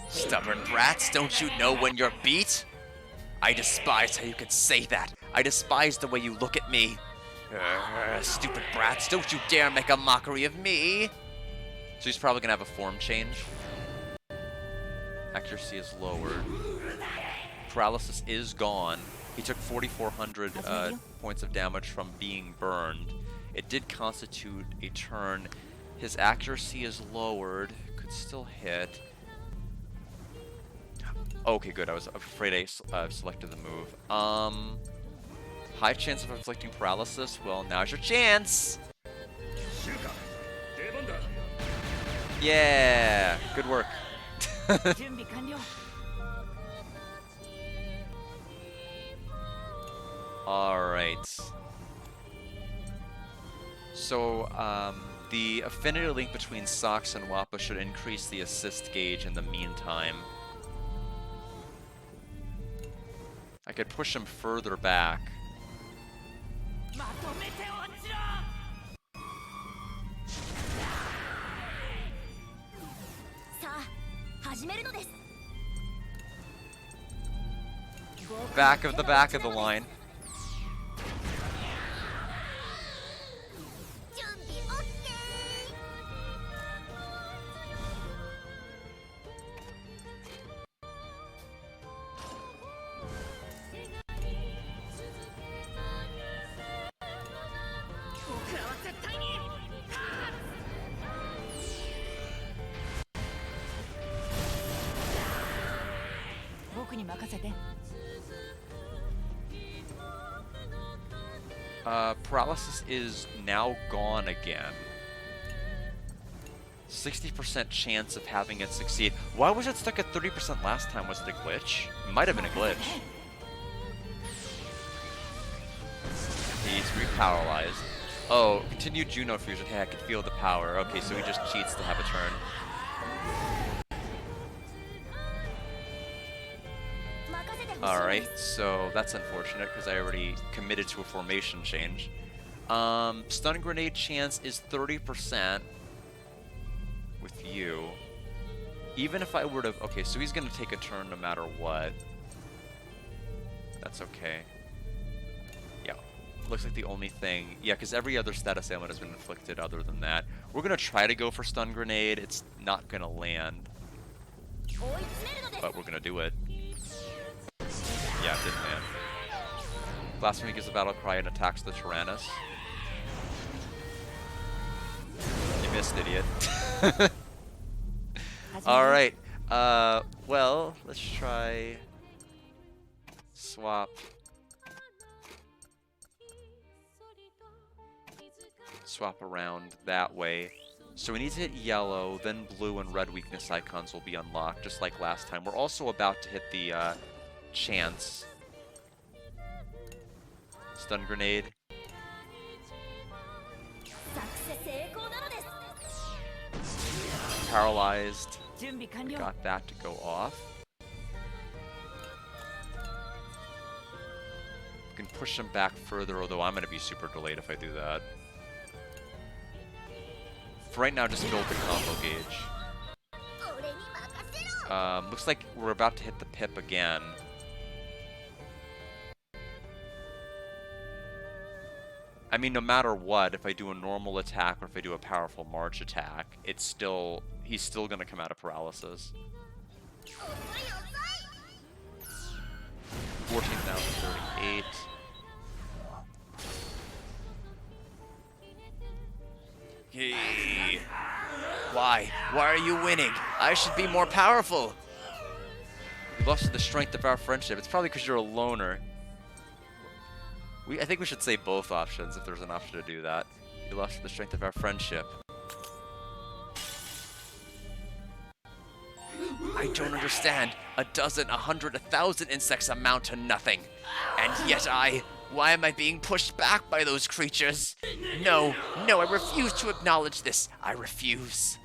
Stubborn brats, don't you know when you're beat? I despise how you can say that. I despise the way you look at me. Stupid brats, don't you dare make a mockery of me. So he's probably gonna have a form change. Actually, accuracy is lowered. Paralysis is gone. He took 4,400 points of damage from being burned. It did constitute a turn. His accuracy is lowered. Could still hit. Okay, good. I was afraid I selected the move. High chance of inflicting paralysis. Well, now's your chance. Yeah, good work. Alright. So, the affinity link between Sox and Wappa should increase the assist gauge in the meantime. I could push him further back. Back of the line. Paralysis is now gone again. 60% chance of having it succeed. Why was it stuck at 30% last time? Was it a glitch? It might have been a glitch. He's reparalyzed. Oh, continued Juno fusion. Hey, I can feel the power. Okay, so he just cheats to have a turn. Alright, so that's unfortunate because I already committed to a formation change. Stun grenade chance is 30% with you. Even if I were to... Okay, so he's going to take a turn no matter what. That's okay. Yeah. Looks like the only thing... Yeah, because every other status ailment has been inflicted other than that. We're going to try to go for stun grenade. It's not going to land. But we're going to do it. Yeah, it didn't land. Blasphemy gives a battle cry and attacks the Tyrannus. You missed, idiot. Alright. Well, let's try... Swap. Swap around that way. So we need to hit yellow, then blue and red weakness icons will be unlocked, just like last time. We're also about to hit the, chance. Stun grenade. Paralyzed. We got that to go off. We can push him back further, although I'm going to be super delayed if I do that. For right now, just build the combo gauge. Looks like we're about to hit the pip again. I mean, no matter what, if I do a normal attack or if I do a powerful March attack, it's still... He's still gonna come out of paralysis. 14,038. Hey. Why? Why are you winning? I should be more powerful. We lost the strength of our friendship. It's probably because you're a loner. I think we should say both options if there's an option to do that. We lost the strength of our friendship. I don't understand. A dozen, 100, 1,000 insects amount to nothing. And yet why am I being pushed back by those creatures? No, no, I refuse to acknowledge this. I refuse.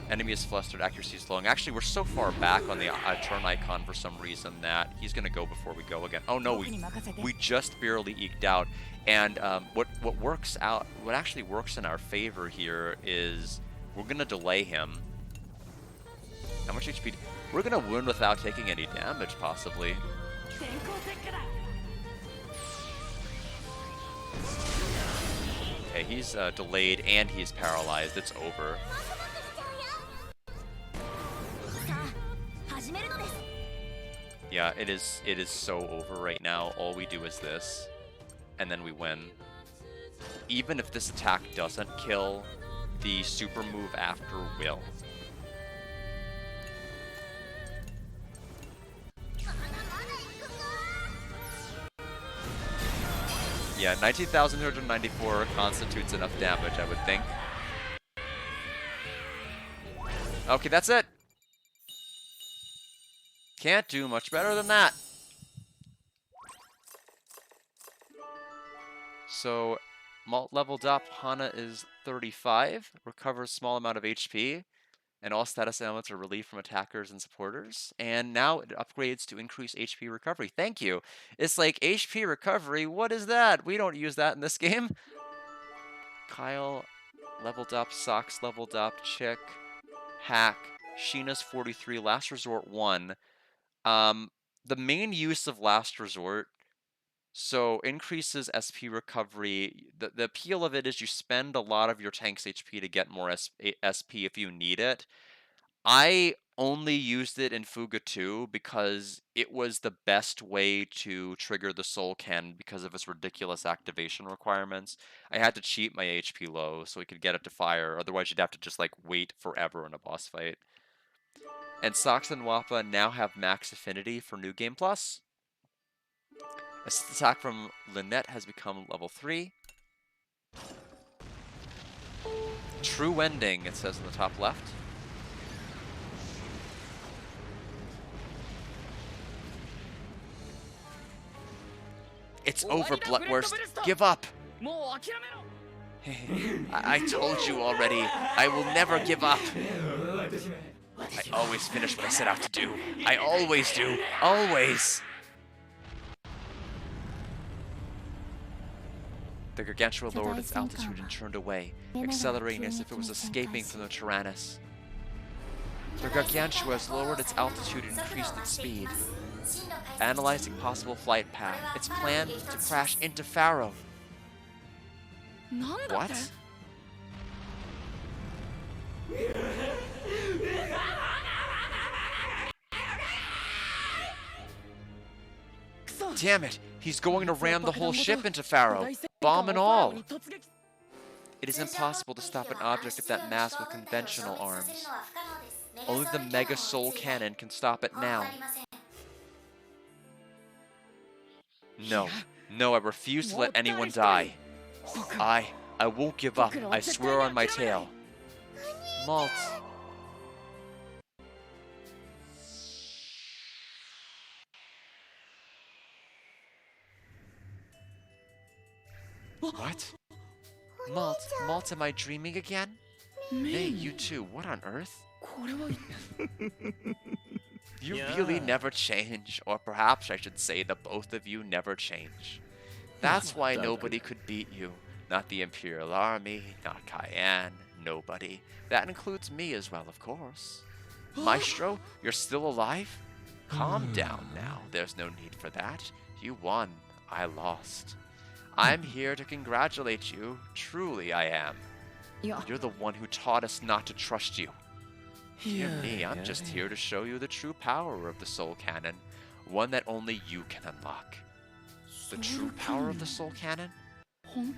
Enemy is flustered, accuracy is long. Actually, we're so far back on the turn icon for some reason that he's going to go before we go again. Oh no, we just barely eked out. And what actually works in our favor here is we're going to delay him. How much HP? We're going to win without taking any damage, possibly. Okay, he's delayed and he's paralyzed. It's over. Yeah, it is so over right now. All we do is this, and then we win. Even if this attack doesn't kill, the super move after will. Yeah, 19,294 constitutes enough damage, I would think. Okay, that's it. Can't do much better than that. So, Malt leveled up. Hana is 35, recovers small amount of HP, and all status elements are relieved from attackers and supporters. And now it upgrades to increase HP recovery. Thank you. It's like HP recovery. What is that? We don't use that in this game. Kyle leveled up. Socks leveled up. Chick. Hack. Sheena's 43. Last Resort 1. The main use of Last Resort, so increases SP recovery. The appeal of it is you spend a lot of your tank's HP to get more SP if you need it. I only used it in Fuga 2 because it was the best way to trigger the Soul Cannon because of its ridiculous activation requirements. I had to cheat my HP low so we could get it to fire, otherwise you'd have to just like wait forever in a boss fight. And Sox and Wappa now have max affinity for New Game Plus. Assist attack from Lynette has become level 3. True ending, it says in the top left. It's over, Blutwurst. Give up. I told you already. I will never give up. I always finish what I set out to do. I always do. Always. The Gargantua lowered its altitude and turned away, accelerating as if it was escaping from the Tyrannus. The Gargantua has lowered its altitude and increased its speed. Analyzing possible flight path, it's planned to crash into Pharaoh. What? Damn it! He's going to ram the whole ship into Pharaoh, bomb and all! It is impossible to stop an object of that mass with conventional arms. Only the Mega Soul Cannon can stop it now. No, I refuse to let anyone die. I won't give up. I swear on my tail. Malt. What? Malt, am I dreaming again? May, you too. What on earth? You really never change, or perhaps I should say the both of you never change. That's why nobody could beat you. Not the Imperial Army, not Cayenne, nobody. That includes me as well, of course. Maestro, you're still alive? Calm down now. There's no need for that. You won. I lost. I'm here to congratulate you. Truly I am. You're the one who taught us not to trust you. Dear me, I'm just here to show you the true power of the Soul Cannon, one that only you can unlock. The true power of the Soul Cannon?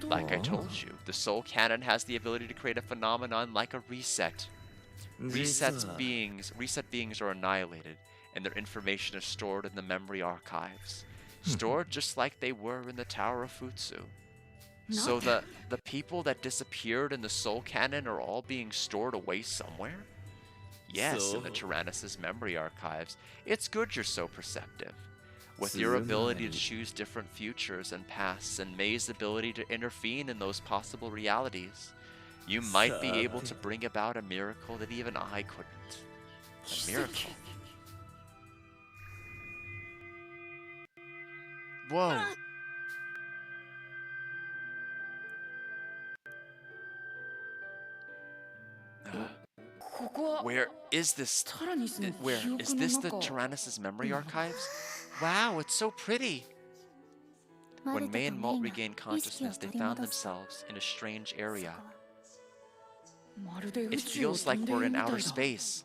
Like I told you, the Soul Cannon has the ability to create a phenomenon like a reset. Reset beings are annihilated, and their information is stored in the memory archives. Stored just like they were in the Tower of Futsu. So the people that disappeared in the Soul Cannon are all being stored away somewhere? Yes, in the Tyrannus' memory archives. It's good you're so perceptive. With your ability to choose different futures and pasts, and May's ability to intervene in those possible realities, you might be able to bring about a miracle that even I couldn't. A miracle. Whoa. Where is this? Where is this? The Tyrannus' memory archives? Wow, it's so pretty. When May and Malt regained consciousness, they found themselves in a strange area. It feels like we're in outer space.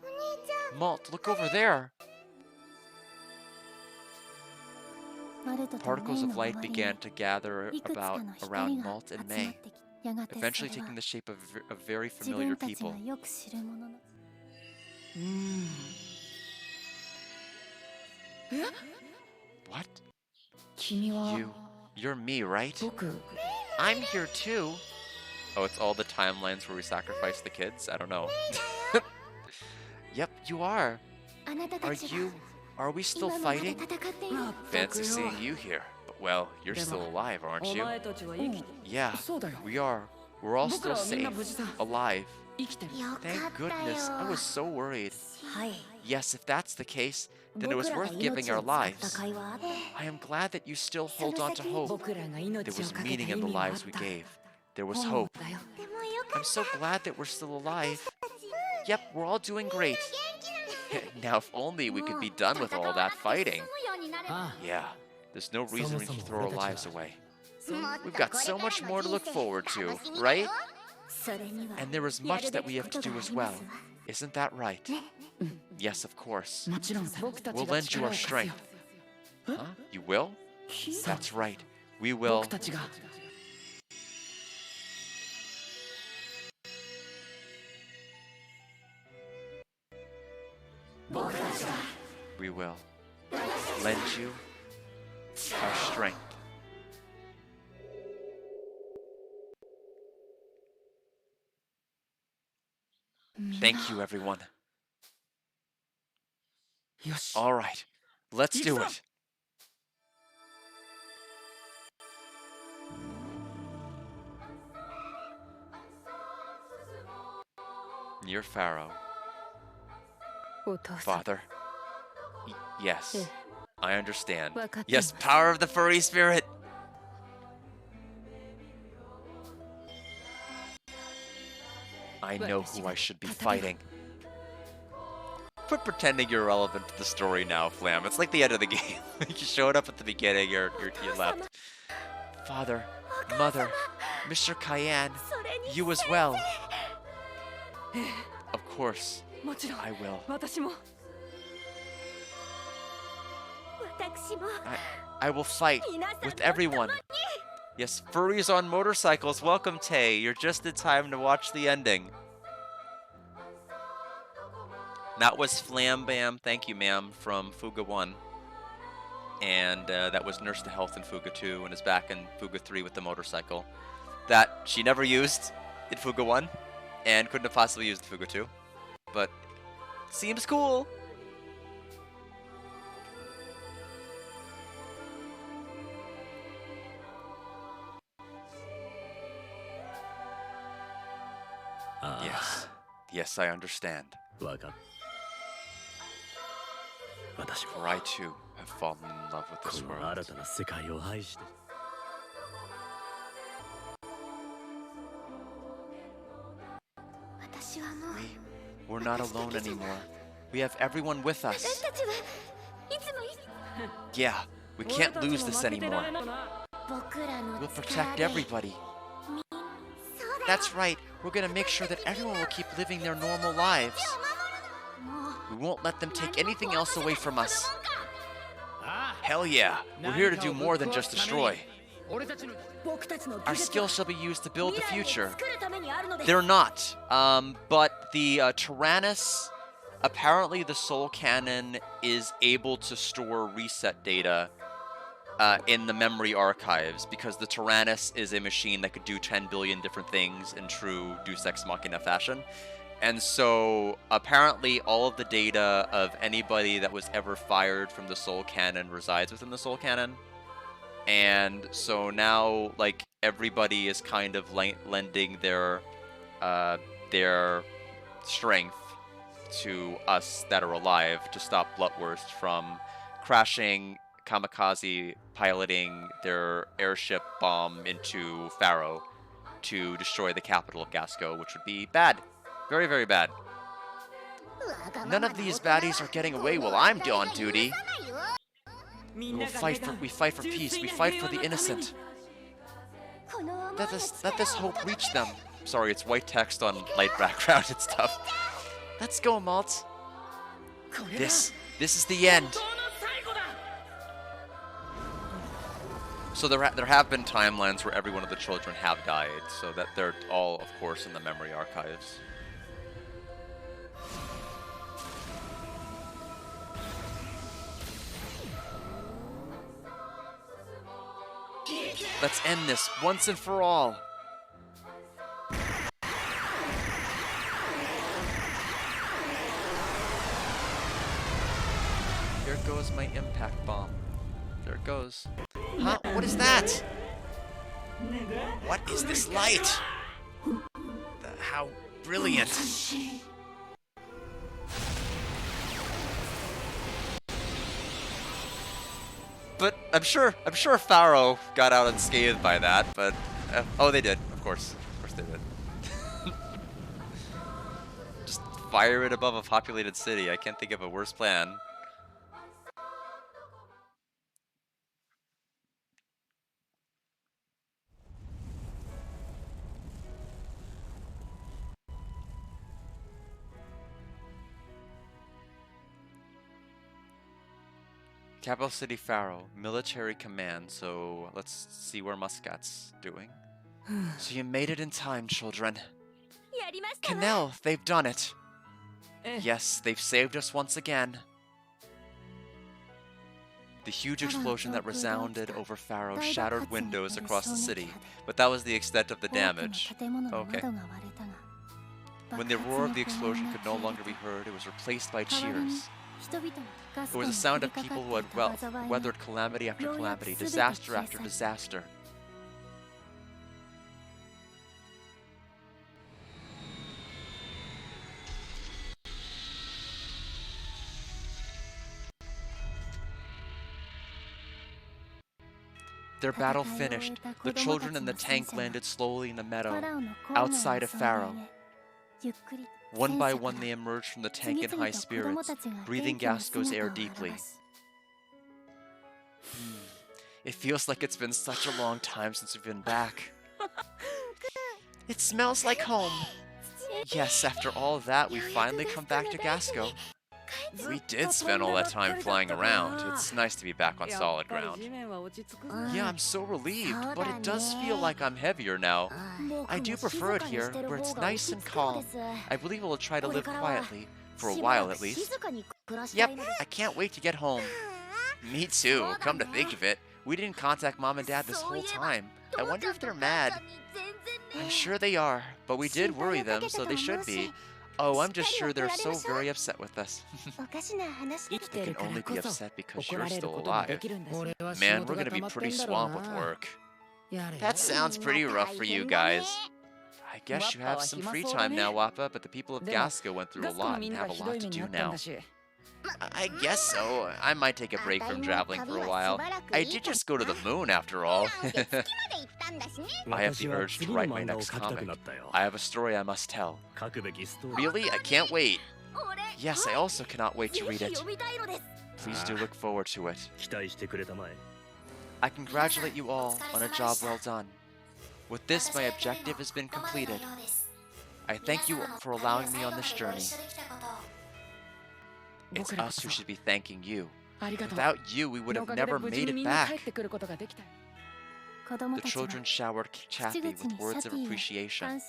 Malt, look over there. Particles of light began to gather around Malt and May, eventually taking the shape of very familiar people. What? You're me, right? I'm here too. Oh, it's all the timelines where we sacrifice the kids? I don't know. Yep, you are. Are we still fighting? Fancy seeing you here. But, well, you're still alive, aren't you? Yeah, we are. We're all still safe, alive. Thank goodness, I was so worried. Yes, if that's the case, then it was worth giving our lives. I am glad that you still hold on to hope. There was meaning in the lives we gave. There was hope. I'm so glad that we're still alive. Yep, we're all doing great. Now, if only we could be done with all that fighting. Yeah, there's no reason we should throw our lives away. We've got so much more to look forward to, right? And there is much that we have to do as well. Isn't that right? Yes, of course. We'll lend you our strength. Huh? You will? That's right. We will. We will lend you our strength. Thank you, everyone. All right, let's do it. You're Pharaoh. Father. Yes, I understand. Yes, power of the furry spirit. I know who I should be fighting. Quit pretending you're relevant to the story now, Flam. It's like the end of the game. You showed up at the beginning, you left. Father, Mother, Mr. Cayenne, you as well. Of course, I will. I will fight with everyone. Yes, furries on motorcycles. Welcome, Tay. You're just in time to watch the ending. That was Flam Bam, thank you, ma'am, from Fuga 1. And that was Nurse to Health in Fuga 2 and is back in Fuga 3 with the motorcycle. That she never used in Fuga 1 and couldn't have possibly used in Fuga 2. But seems cool. Yes, I understand. For I too have fallen in love with this world. We're not alone anymore. We have everyone with us. Yeah, we can't lose this anymore. We'll protect everybody. That's right. We're gonna make sure that everyone will keep living their normal lives. We won't let them take anything else away from us. Hell yeah, we're here to do more than just destroy. Our skills shall be used to build the future. They're not, but the Tyrannus, apparently the Soul Cannon is able to store reset data in the memory archives, because the Tyrannus is a machine that could do 10 billion different things in true Deus Ex Machina fashion. And so apparently all of the data of anybody that was ever fired from the Soul Cannon resides within the Soul Cannon. And so now, like, everybody is kind of lending their strength to us that are alive to stop Blutwurst from crashing, kamikaze piloting their airship bomb into Pharaoh to destroy the capital of Gasco, which would be bad. Very, very bad. None of these baddies are getting away while I'm on duty. We fight for peace. We fight for the innocent. Let this hope reach them. Sorry, it's white text on light background and stuff. Let's go, Malt. This is the end. So there have been timelines where every one of the children have died, so that they're all, of course, in the memory archives. Let's end this once and for all. Here goes my impact bomb. There it goes. Huh? What is that? What is this light? How brilliant. But I'm sure Pharaoh got out unscathed by that, but oh, they did, of course they did. Just fire it above a populated city. I can't think of a worse plan. Capital City Pharaoh, military command, so let's see where Muscat's doing. So you made it in time, children. Canal, they've done it. Yes, they've saved us once again. The huge explosion that resounded over Pharaoh shattered windows across the city, but that was the extent of the damage. Okay. When the roar of the explosion could no longer be heard, it was replaced by cheers. It was the sound of people who had weathered calamity after calamity, disaster after disaster. Their battle finished. The children in the tank landed slowly in a meadow outside of Pharaoh. One by one they emerged from the tank in high spirits, breathing Gasco's air deeply. It feels like it's been such a long time since we've been back. It smells like home. Yes, after all of that, we finally come back to Gasco. We did spend all that time flying around. It's nice to be back on solid ground. Yeah, I'm so relieved, but it does feel like I'm heavier now. I do prefer it here, where it's nice and calm. I believe we'll try to live quietly, for a while at least. Yep, I can't wait to get home. Me too, come to think of it. We didn't contact Mom and Dad this whole time. I wonder if they're mad. I'm sure they are, but we did worry them, so they should be. Oh, I'm just sure they're so very upset with us. They can only be upset because you're still alive. Man, we're gonna be pretty swamped with work. That sounds pretty rough for you guys. I guess you have some free time now, Wappa, but the people of Gasco went through a lot and have a lot to do now. I guess so. I might take a break from traveling for a while. I did just go to the moon, after all. I have the urge to write my next comic. I have a story I must tell. Really? I can't wait. Yes, I also cannot wait to read it. Please do look forward to it. I congratulate you all on a job well done. With this, my objective has been completed. I thank you for allowing me on this journey. It's us who should be thanking you. Without you, we would have never made it back. The children showered Chaffee with words of appreciation.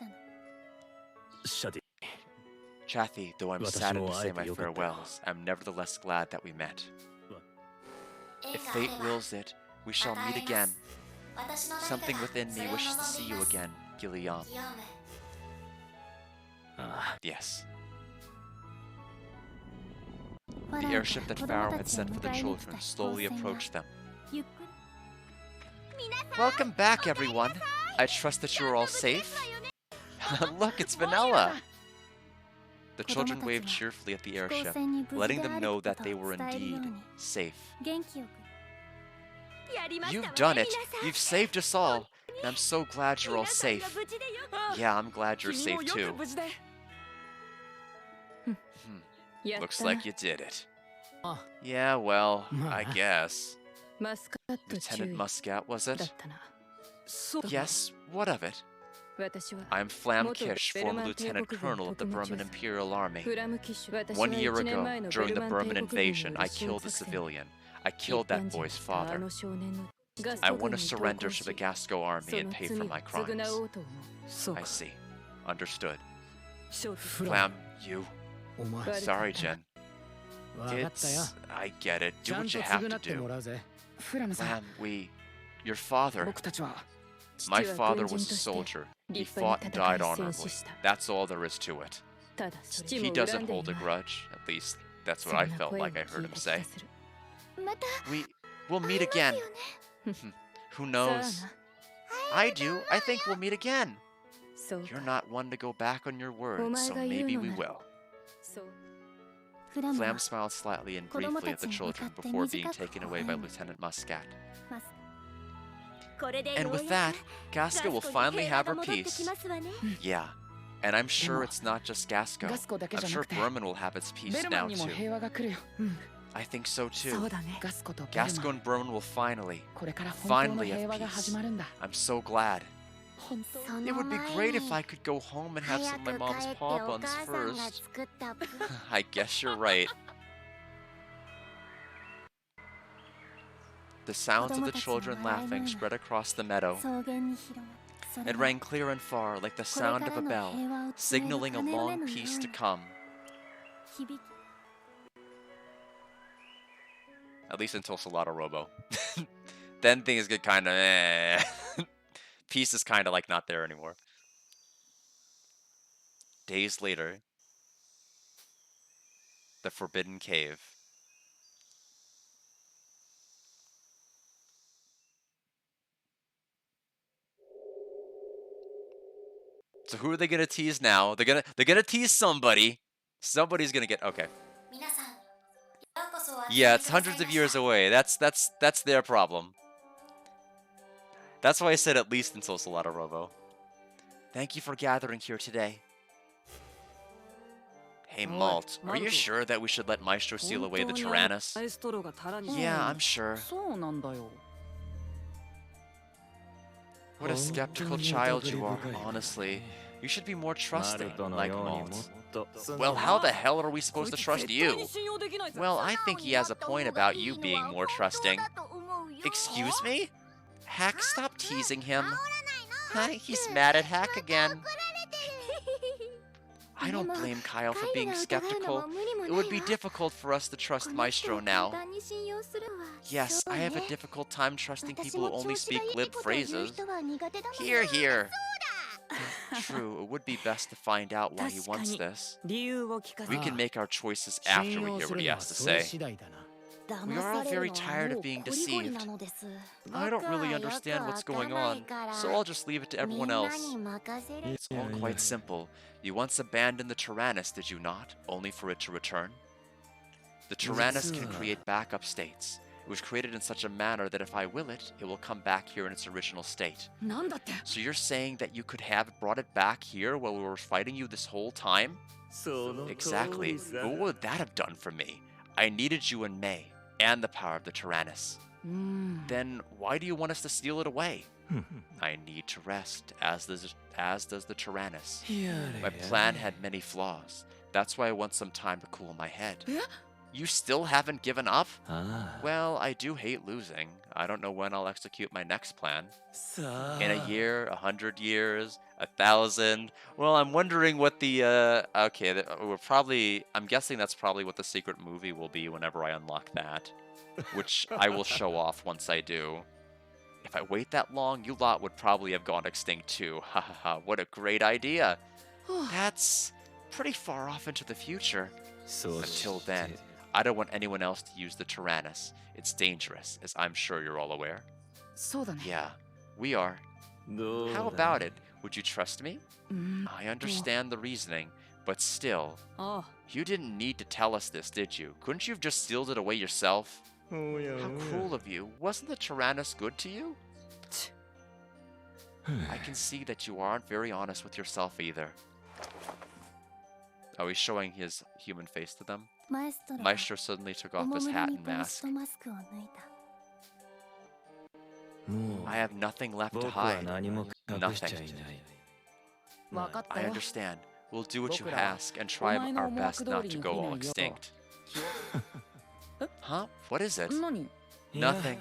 Chaffee, though I'm saddened to say my farewells, I'm nevertheless glad that we met. If fate wills it, we shall meet again. Something within me wishes to see you again, Gilliam. Yes. The airship that Pharaoh had sent for the children slowly approached them. Welcome back, everyone. I trust that you are all safe. Look, it's Vanilla. The children waved cheerfully at the airship, letting them know that they were indeed safe. You've done it. You've saved us all. And I'm so glad you're all safe. Yeah, I'm glad you're safe too. Looks like you did it. Yeah, well, I guess. Lieutenant Muscat, was it? Yes, what of it? I'm Flam Kish, former Lieutenant Colonel of the Burman Imperial Army. 1 year ago, during the Burman invasion, I killed a civilian. I killed that boy's father. I want to surrender to the Gasco army and pay for my crimes. I see. Understood. Flam, you. Sorry, Jen. I get it. Do what you have to do. Flam, your father. My father was a soldier. He fought and died honorably. That's all there is to it. He doesn't hold a grudge. At least, that's what I felt like I heard him say. We'll meet again. Who knows? I do. I think we'll meet again. You're not one to go back on your word, so maybe we will. Flam smiled slightly and briefly at the children before being taken away by Lieutenant Muscat. And with that, Gasco will finally have her peace. Yeah, and I'm sure it's not just Gasco. I'm sure Burman will have its peace now too. I think so too. Gasco and Burman will finally have peace. I'm so glad. It would be great if I could go home and have some of my mom's paw buns first. I guess you're right. The sounds of the children laughing spread across the meadow. It rang clear and far like the sound of a bell, signaling a long peace to come. At least until Solado Robo. Then things get kind of eh. Peace is kind of like not there anymore. Days later, the Forbidden Cave. So who are they gonna tease now? They're gonna tease somebody. Somebody's gonna get okay. Yeah, it's hundreds of years away. That's their problem. That's why I said at least until Solado Robo. Thank you for gathering here today. Hey Malt, are you sure that we should let Maestro seal away the Tyrannus? Yeah, I'm sure. What a skeptical child you are, honestly. You should be more trusting, like Malt. Well, how the hell are we supposed to trust you? Well, I think he has a point about you being more trusting. Excuse me? Hack, stop teasing him. Huh? He's mad at Hack again. I don't blame Kyle for being skeptical. It would be difficult for us to trust Maestro now. Yes, I have a difficult time trusting people who only speak glib phrases. Hear, hear. True, it would be best to find out why he wants this. We can make our choices after we hear what he has to say. We are all very tired of being deceived. I don't really understand what's going on, so I'll just leave it to everyone else. It's all quite simple. You once abandoned the Tyrannus, did you not? Only for it to return? The Tyrannus can create backup states. It was created in such a manner that if I will it, it will come back here in its original state. So you're saying that you could have brought it back here while we were fighting you this whole time? Exactly. But what would that have done for me? I needed you in May, and the power of the Tyrannus. Then why do you want us to steal it away? I need to rest, as does the Tyrannus. My plan had many flaws. That's why I want some time to cool my head. You still haven't given up? Well, I do hate losing. I don't know when I'll execute my next plan. In a year, 100 years, 1,000. Well, I'm wondering what the okay, I'm guessing that's probably what the secret movie will be whenever I unlock that, which I will show off once I do. If I wait that long, you lot would probably have gone extinct too. Ha ha ha, what a great idea. That's pretty far off into the future. Until then, I don't want anyone else to use the Tyrannus. It's dangerous, as I'm sure you're all aware. Yeah, we are. How about it? Would you trust me? I understand the reasoning, but still, you didn't need to tell us this, did you? Couldn't you have just sealed it away yourself? How cruel of you. Wasn't the Tyrannus good to you? I can see that you aren't very honest with yourself either. Oh, he's showing his human face to them. Maestro suddenly took off his hat and mask. I have nothing left to hide. Nothing. I understand. We'll do what you ask and try our best not to go all extinct. Huh? What is it? Nothing.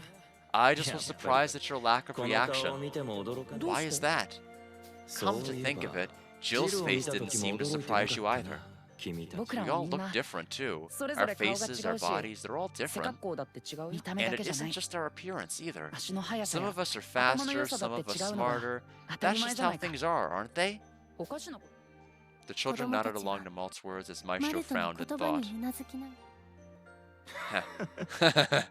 I just was surprised at your lack of この顔を reaction. 見ても驚かない Why is that? そう Come to いえ think ば of it, ジ Jill's ルを見 face た didn't 時も seem to 驚いてな surprise か you った either. な君たち 僕ら We は all みんな look different too. それぞ Our れ顔が faces, 違 our うし bodies, they're all 背 different. 格好だって違うよ見た目 And だ it けじゃな isn't い just our appearance either. 足の速 Some さや of us are 頭の良 faster, さだ some って of us 違うのは smarter. 当た That's り前 just じゃな how いか things are, aren't they? おかしなこと The children nodded along to Malt's words as Maestro マルトの frowned and 言葉 thought. にうなずきながら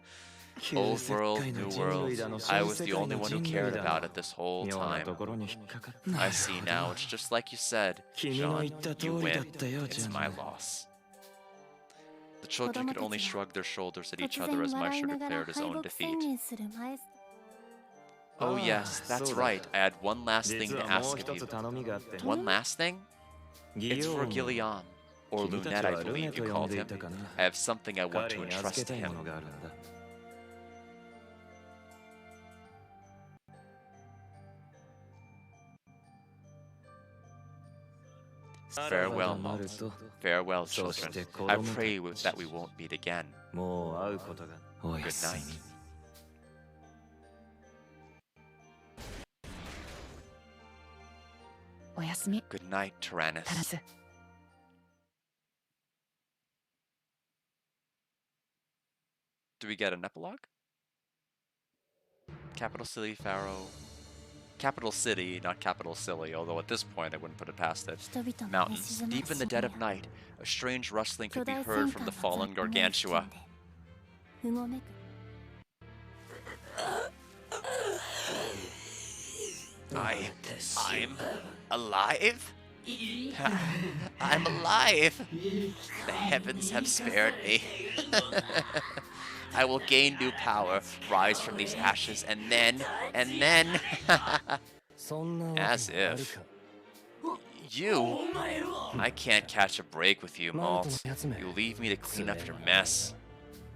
Old world, new world. I was the only one who cared about it this whole 妙なと time. ころに引っかかる I see now, it's just like you said. 君の John, 言った通 you りだっ win. たよ It's ジャン my ヌ loss. The children could only shrug their shoulders at each other as 突然笑い Maestro ながら declared his 敗 own 北 defeat. 宣言するマエス Oh Ah, yes, that's そうだ。 right. I had one last thing 実 to はもう ask 一 of つ you. 頼みがあって One last thing? ギ It's ヨ for ーム Gillian, or 君たち Lunette, I はルネ believe と you 呼ん called でい him. たかな I have something I want 彼 to に預 entrust け to たいも him. のがあるんだ Farewell, なる Malt. と Farewell, そし children. て子 I 供 pray たち that we won't meet again. もう会うことがおや Good す night. み おやすみ Good night, タラ Tyrannus. ス Do we get an epilogue? Capital City, Pharaoh. Capital City, not Capital Silly, although at this point I wouldn't put it past it. 人々の寝 Mountains, 静ま deep る in the 深 dead 夜 of night, a strange rustling 巨 could be 大 heard 戦 from 艦 the の fallen 雑魚の付 Gargantua. 近でうごめく I'm alive? I'm alive! The heavens have spared me. I will gain new power, rise from these ashes, and then... そんなわけ As がある if. か You? I can't catch a break with you, マルト Malt. のやつめ You leave me to clean up your mess.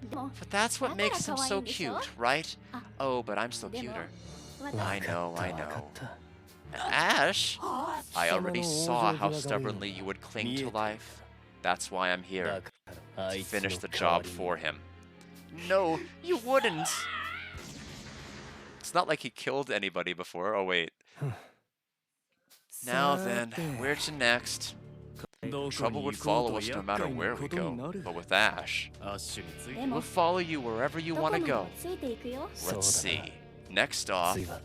でも But that's what makes him so だから可愛いんでしょ？ cute, right? Ah. Oh, but I'm still でも cuter. 私 I know, わか I ったわか know. った Ash? I already saw how 貴様の往生際が悪い。 stubbornly you would cling 見え to てた life. That's why I'm だ here, からあ to いつの finish the 代わ job りに for him. No, you wouldn't! It's not like he killed anybody before. Oh, wait. Now then, where to next? Trouble would follow us no matter where we go. But with Ash, アッシュについて でも we'll follow you wherever you どこ want ま to でも go. ついていくよ Let's そうだな see. Next off, 次は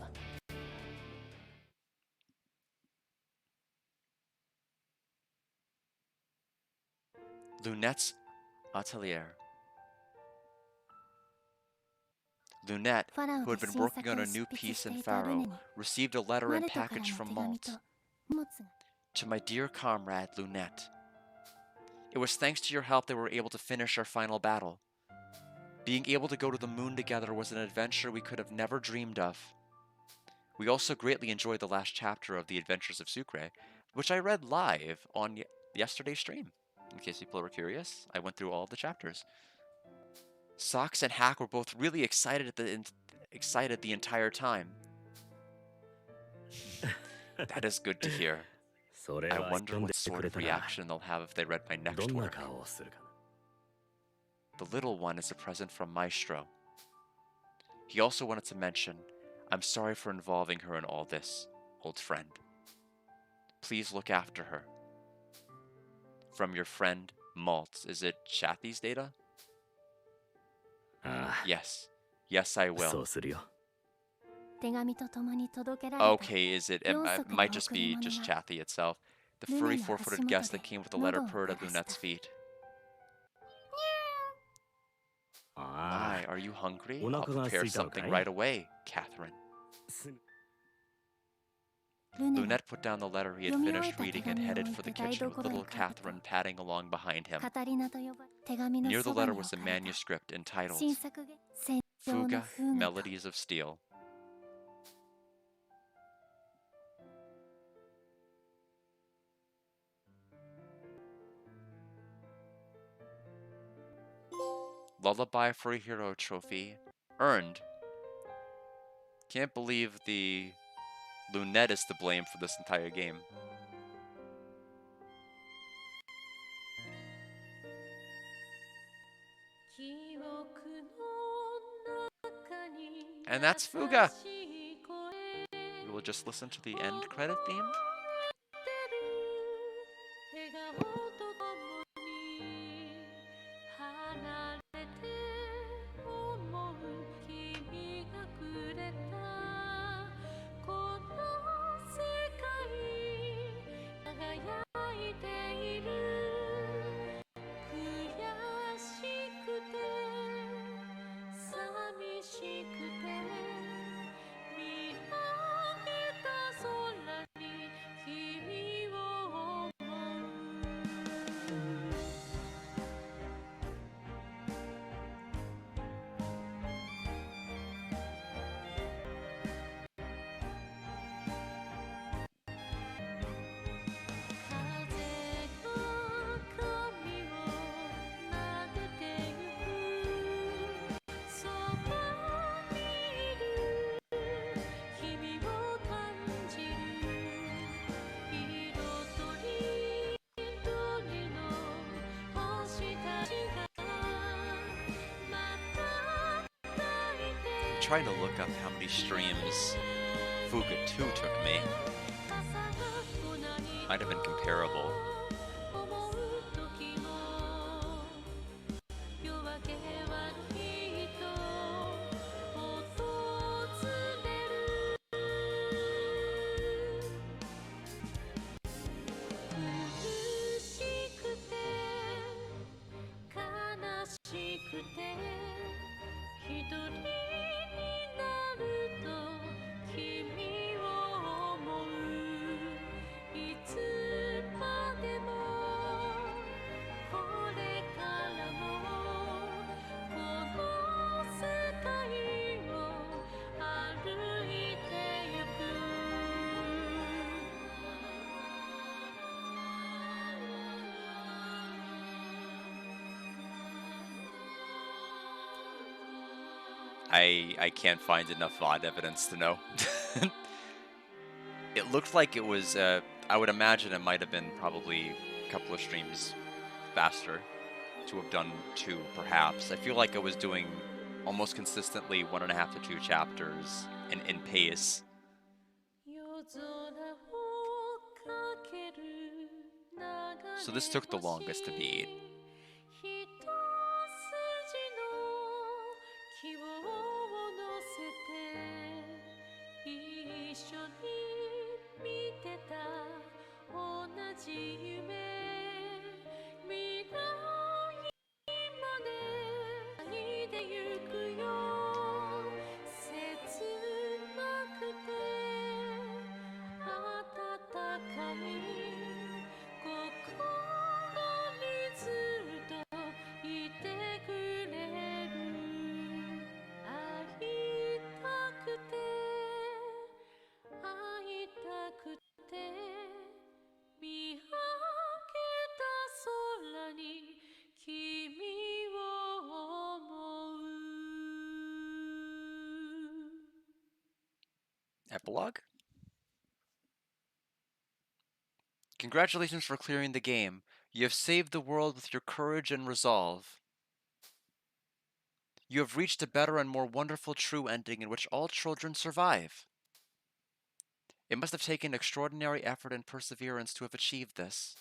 Lunette's atelier. Lunette, ファラオ who で had been 新 working 作 on を a 執 new 筆 piece して in いたルネ Pharaoh, に received a letter マ and ルトからの package 手 from 紙 Malt と荷物が to my dear comrade Lunette. It was thanks to your help that we were able to finish our final battle. Being able to go to the moon together was an adventure we could have never dreamed of. We also greatly enjoyed the last chapter of The Adventures of Sucre, which I read live on yesterday's stream. In case people were curious, I went through all of the chapters. Socks and Hack were both really excited the entire time. That is good to hear. それ I は wonder 読ん what でく sort れ of たな reaction they'll have if they read my ど next んな work. 顔をするかな The little one is a present from Maestro. He also wanted to mention, I'm sorry for involving her in all this, old friend. Please look after her. From your friend, Malt. Is it Chathy's data? ああ Yes. Yes, I そ will. うするよ手紙とともに届けられた Okay, is it? It might just be just Chathy itself. The furry four-footed guest that came with the letter purred at Lunette's feet. あ My, are you hungry? お I'll 腹が prepare 空いたのかい something right away, Catherine. すルネは Lunette put down the letter he had 読み終え finished た手 reading and 紙を headed 置い for the て台 kitchen with 所へ little 帰ると Catherine padding along behind him. カタリナと呼ばれ手紙の Near the そば letter に was 置 a かれた manuscript entitled 新作で戦場の Fuga, 風が Melodies of Steel. Lullaby for a Hero trophy. Earned. Can't believe the Lunette is to blame for this entire game. 記憶の中に And that's Fuga. We will just listen to the end credit theme. I'm trying to look up how many streams Fuga 2 took me. Might have been comparable. I can't find enough VOD evidence to know. It looked like it was, I would imagine it might have been probably a couple of streams faster to have done 2, perhaps. I feel like I was doing almost consistently 1.5 to 2 chapters in pace. So this took the longest to beat. Epilogue? Congratulations for clearing the game. You have saved the world with your courage and resolve. You have reached a better and more wonderful true ending in which all children survive. It must have taken extraordinary effort and perseverance to have achieved this.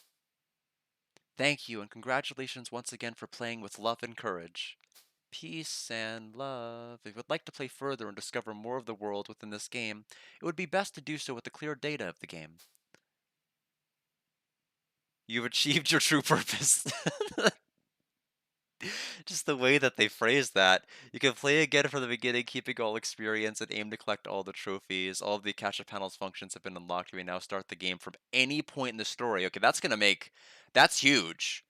Thank you and congratulations once again for playing with love and courage. Peace and love. If you would like to play further and discover more of the world within this game, it would be best to do so with the clear data of the game. You've achieved your true purpose. Just the way that they phrase that. You can play again from the beginning, keeping all experience, and aim to collect all the trophies. All of the Capture Panels functions have been unlocked. You may now start the game from any point in the story. Okay, that's gonna make... That's huge.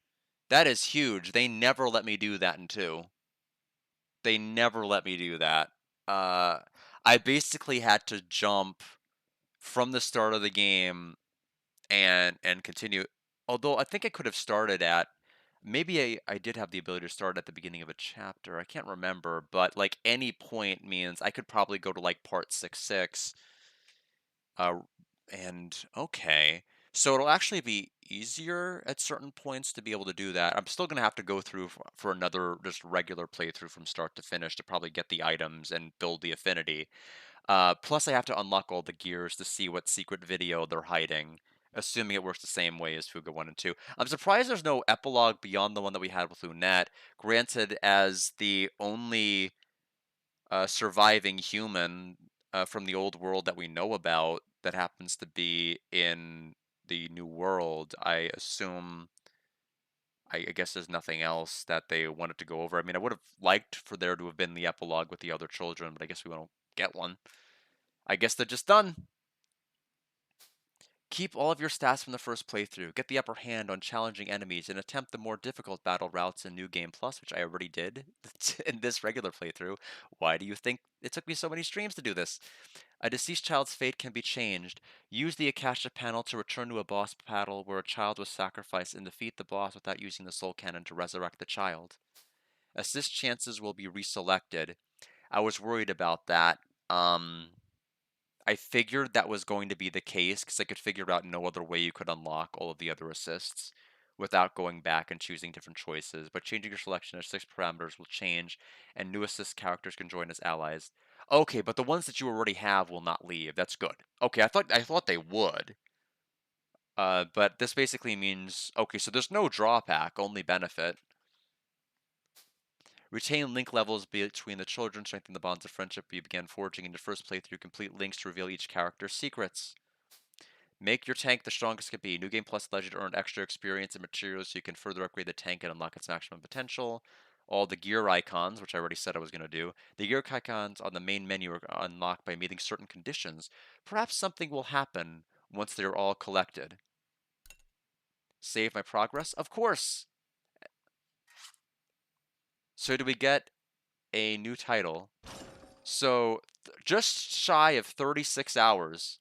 That is huge. They never let me do that in 2. They never let me do that. I basically had to jump from the start of the game and continue. Although I think I could have started at... Maybe I did have the ability to start at the beginning of a chapter. I can't remember, but like any point means I could probably go to like part 6.6. And okay. So it'll actually be easier at certain points to be able to do that. I'm still going to have to go through for another just regular playthrough from start to finish to probably get the items and build the affinity. Plus, I have to unlock all the gears to see what secret video they're hiding, assuming it works the same way as Fuga 1 and 2. I'm surprised there's no epilogue beyond the one that we had with Lunette. Granted, as the only surviving human from the old world that we know about that happens to be in the new world, I assume. I guess there's nothing else that they wanted to go over. I mean, I would have liked for there to have been the epilogue with the other children, but I guess we won't get one. I guess they're just done. Keep all of your stats from the first playthrough, get the upper hand on challenging enemies, and attempt the more difficult battle routes in New Game Plus, which I already did in this regular playthrough. Why do you think it took me so many streams to do this? A deceased child's fate can be changed. Use the Akasha panel to return to a boss battle where a child was sacrificed and defeat the boss without using the soul cannon to resurrect the child. Assist chances will be reselected. I was worried about that. I figured that was going to be the case because I could figure out no other way you could unlock all of the other assists without going back and choosing different choices. But changing your selection of 6 parameters will change, and new assist characters can join as allies. Okay, but the ones that you already have will not leave. That's good. Okay, I thought they would. But this basically means okay, so there's no drawback, only benefit. Retain link levels between the children, strengthen the bonds of friendship you began forging in your first playthrough. Complete links to reveal each character's secrets. Make your tank the strongest it can be. New Game Plus allows you to earn extra experience and materials so you can further upgrade the tank and unlock its maximum potential. All the gear icons, which I already said I was going to do. The gear icons on the main menu are unlocked by meeting certain conditions. Perhaps something will happen once they're all collected. Save my progress? Of course! So do we get a new title? So just shy of 36 hours.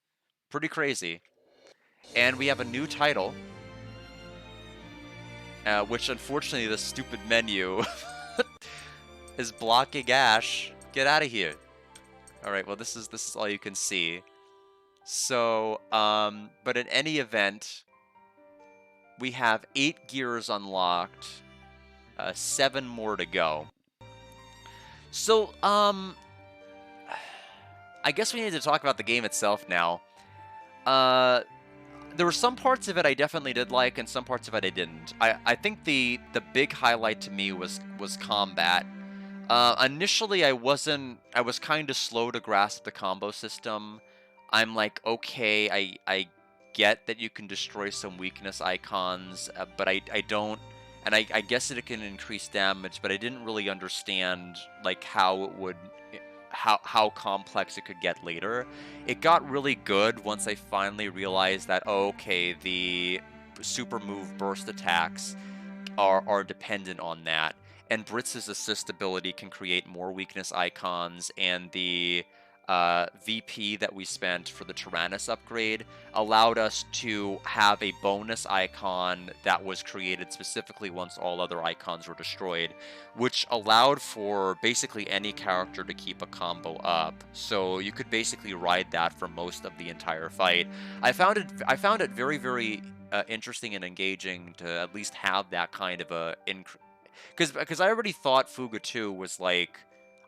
Pretty crazy. And we have a new title. Which unfortunately the stupid menu is blocking Ash. Get out of here. Alright, well this is all you can see. So, but in any event, we have 8 gears unlocked. 7 more to go. So, I guess we need to talk about the game itself now. There were some parts of it I definitely did like, and some parts of it I didn't. I think the big highlight to me was combat. Initially, I was kind of slow to grasp the combo system. I'm like, okay, I get that you can destroy some weakness icons, but I don't, and I guess that it can increase damage, but I didn't really understand like how it would, how complex it could get later. It got really good once I finally realized that, oh, okay, the super move burst attacks are dependent on that. And Britz's assist ability can create more weakness icons, and the VP that we spent for the Tyrannus upgrade allowed us to have a bonus icon that was created specifically once all other icons were destroyed, which allowed for basically any character to keep a combo up. So you could basically ride that for most of the entire fight. I found it very, very interesting and engaging to at least have that kind of a because I already thought Fuga 2 was like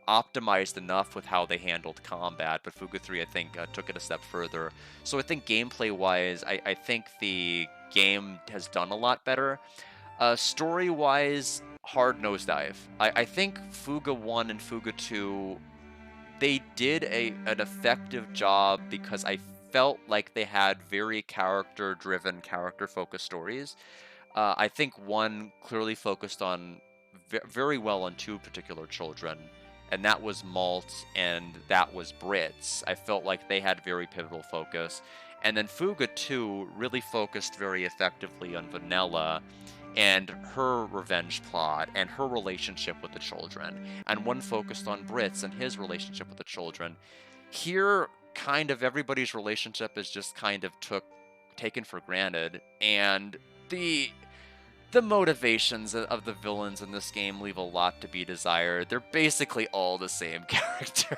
optimized enough with how they handled combat, but Fuga 3 I think took it a step further. So I think gameplay wise, I think the game has done a lot better. Story wise, hard nosedive. I think Fuga 1 and Fuga 2, they did an effective job because I felt like they had very character-driven, character-focused stories. I think one clearly focused on very well on 2 particular children, and that was Malt and that was Brits. I felt like they had very pivotal focus. And then Fuga 2 really focused very effectively on Vanilla and her revenge plot and her relationship with the children. And one focused on Brits and his relationship with the children. Here, kind of everybody's relationship is just kind of taken for granted, and the motivations of the villains in this game leave a lot to be desired. They're basically all the same character.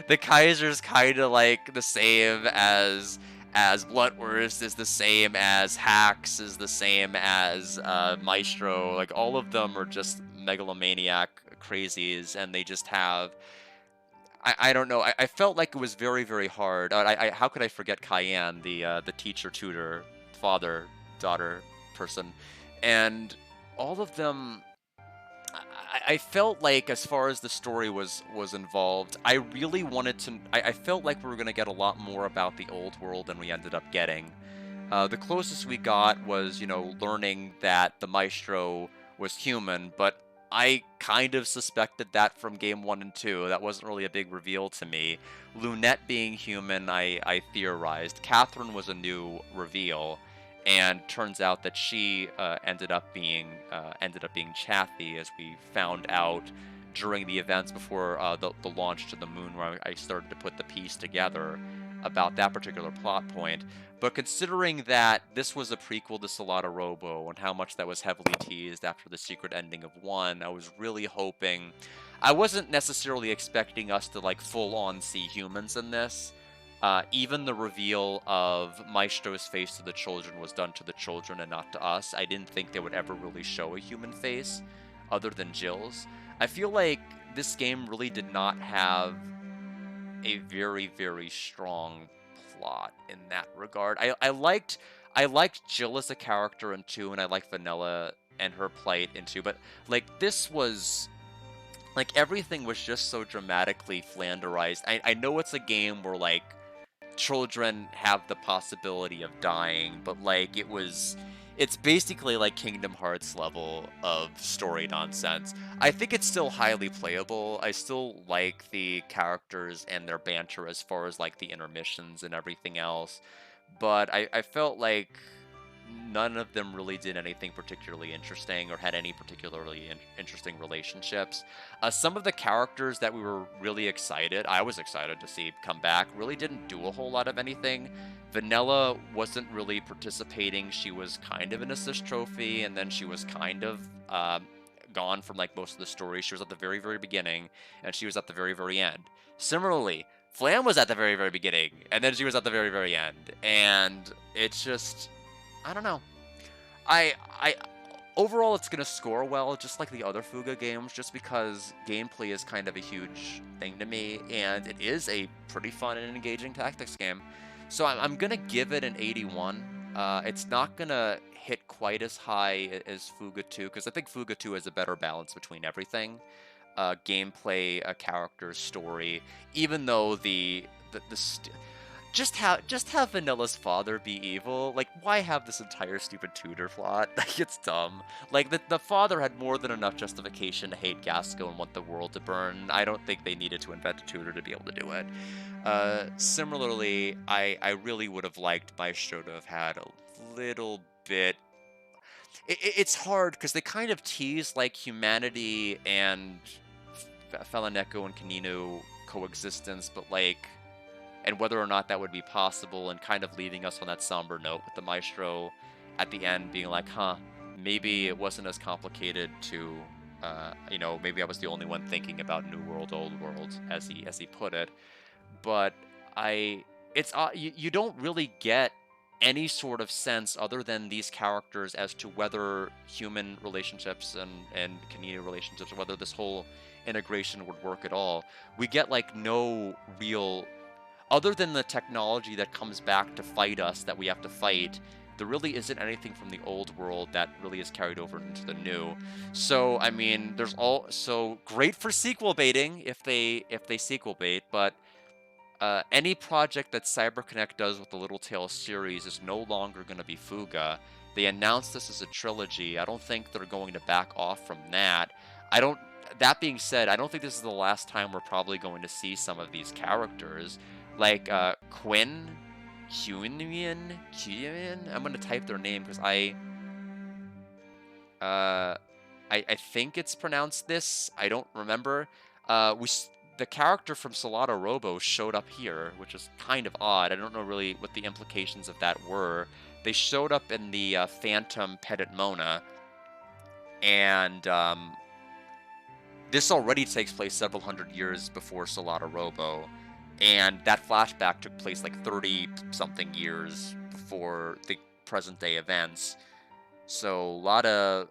The Kaiser's kind of like the same as as Blutwurst, is the same as Hacks, is the same as Maestro. Like, all of them are just megalomaniac crazies, and they just have... I don't know. I felt like it was very, very hard. How could I forget Cayenne, the teacher, tutor, father, daughter person, and all of them. I felt like, as far as the story was involved, I really wanted to. I felt like we were going to get a lot more about the old world than we ended up getting. The closest we got was, learning that the Maestro was human, but I kind of suspected that from game 1 and 2. That wasn't really a big reveal to me. Lunette being human, I theorized. Catherine was a new reveal, and turns out that she ended up being Chaffee, as we found out during the events before the launch to the moon, where I started to put the piece together about that particular plot point. But considering that this was a prequel to Solata Robo, and how much that was heavily teased after the secret ending of 1, I was really hoping... I wasn't necessarily expecting us to, like, full-on see humans in this. Even the reveal of Maestro's face to the children was done to the children and not to us. I didn't think they would ever really show a human face, other than Jill's. I feel like this game really did not have a very, very strong plot in that regard. I liked Jill as a character in 2, and I liked Vanilla and her plight in 2, but like, this was... like, everything was just so dramatically flanderized. I know it's a game where, like, children have the possibility of dying, but like, it's basically like Kingdom Hearts level of story nonsense. I think it's still highly playable. I still like the characters and their banter as far as like the intermissions and everything else, but I felt like none of them really did anything particularly interesting or had any particularly interesting relationships. Some of the characters that we were really excited, I was excited to see come back, really didn't do a whole lot of anything. Vanilla wasn't really participating. She was kind of an assist trophy, and then she was kind of gone from like most of the story. She was at the very, very beginning, and she was at the very, very end. Similarly, Flam was at the very, very beginning, and then she was at the very, very end. And it's just... I don't know. Overall, it's gonna score well, just like the other Fuga games, just because gameplay is kind of a huge thing to me, and it is a pretty fun and engaging tactics game. So I'm gonna give it an 81. It's not gonna hit quite as high as Fuga 2, because I think Fuga 2 has a better balance between everything. Gameplay, character, story, even though just have Vanilla's father be evil. Like, why have this entire stupid tutor plot? Like, it's dumb. Like, the father had more than enough justification to hate Gasco and want the world to burn. I don't think they needed to invent a tutor to be able to do it. Similarly, I really would have liked Maestro to have had a little bit... It's hard, because they kind of tease, like, humanity and Falaneko and Kanino coexistence, but, like... and whether or not that would be possible, and kind of leaving us on that somber note with the Maestro at the end being like, huh, maybe it wasn't as complicated to, maybe I was the only one thinking about New World, Old World, as he put it. But you don't really get any sort of sense other than these characters as to whether human relationships and Kanino relationships, or whether this whole integration would work at all. We get like no real... other than the technology that comes back to fight us that we have to fight, there really isn't anything from the old world that really is carried over into the new. So, I mean, so great for sequel baiting if they sequel bait, but any project that CyberConnect does with the Little Tales series is no longer going to be Fuga. They announced this as a trilogy. I don't think they're going to back off from that. That being said, I don't think this is the last time we're probably going to see some of these characters. Like, Quinn, Cunian? I'm gonna type their name, because I think it's pronounced this. I don't remember. The character from Solata Robo showed up here, which is kind of odd. I don't know really what the implications of that were. They showed up in the Phantom Petit Mona, and this already takes place several hundred years before Solata Robo. And that flashback took place like 30-something years before the present-day events. So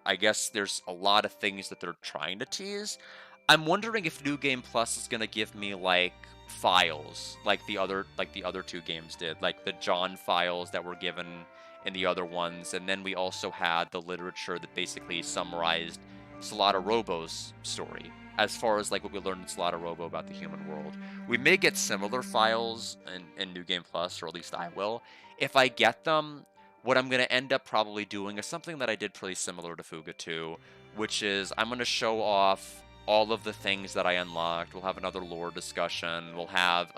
I guess there's a lot of things that they're trying to tease. I'm wondering if New Game Plus is gonna give me like files, like the other two games did, like the John files that were given in the other ones, and then we also had the literature that basically summarized Solata Robo's story, as far as like what we learned in Solata Robo about the human world. We may get similar files in New Game Plus, or at least I will. If I get them, what I'm going to end up probably doing is something that I did pretty similar to Fuga 2, which is I'm going to show off all of the things that I unlocked. We'll have another lore discussion. We'll have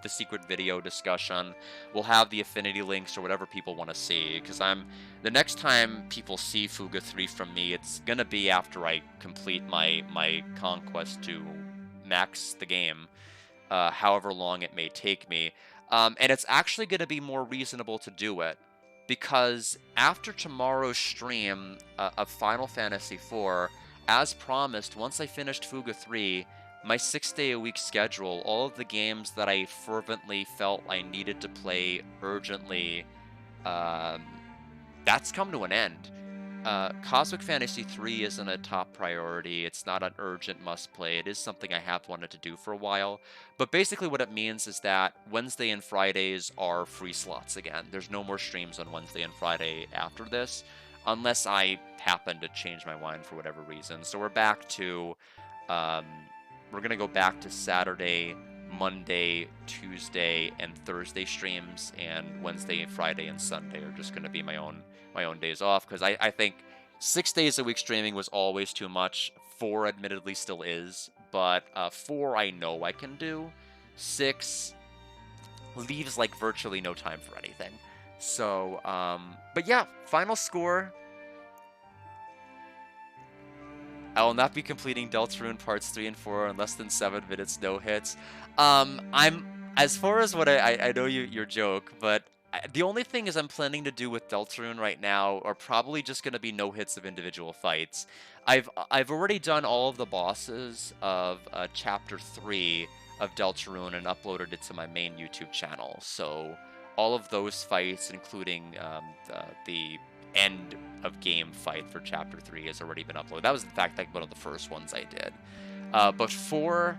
the secret video discussion. We'll have the affinity links or whatever people want to see. Because the next time people see Fuga 3 from me, it's going to be after I complete my conquest to max the game, however long it may take me. And it's actually going to be more reasonable to do it, because after tomorrow's stream of Final Fantasy IV, as promised, once I finished Fuga 3, my 6-day-a-week schedule, all of the games that I fervently felt I needed to play urgently, that's come to an end. Cosmic Fantasy 3 isn't a top priority. It's not an urgent must-play. It is something I have wanted to do for a while. But basically what it means is that Wednesday and Fridays are free slots again. There's no more streams on Wednesday and Friday after this, unless I happen to change my mind for whatever reason. So we're back to, we're going to go back to Saturday, Monday, Tuesday, and Thursday streams, and Wednesday, Friday, and Sunday are just going to be my own days off, because I think 6 days a week streaming was always too much. 4 admittedly still is, but 4 I know I can do. 6 leaves like virtually no time for anything. So, but yeah, final score. I will not be completing Deltarune parts 3 and 4 in less than 7 minutes, no hits. As far as what I know your joke, but the only thing is I'm planning to do with Deltarune right now are probably just going to be no hits of individual fights. I've already done all of the bosses of Chapter 3 of Deltarune and uploaded it to my main YouTube channel. So all of those fights, including the end of game fight for Chapter 3, has already been uploaded. That was in fact like one of the first ones I did. But 4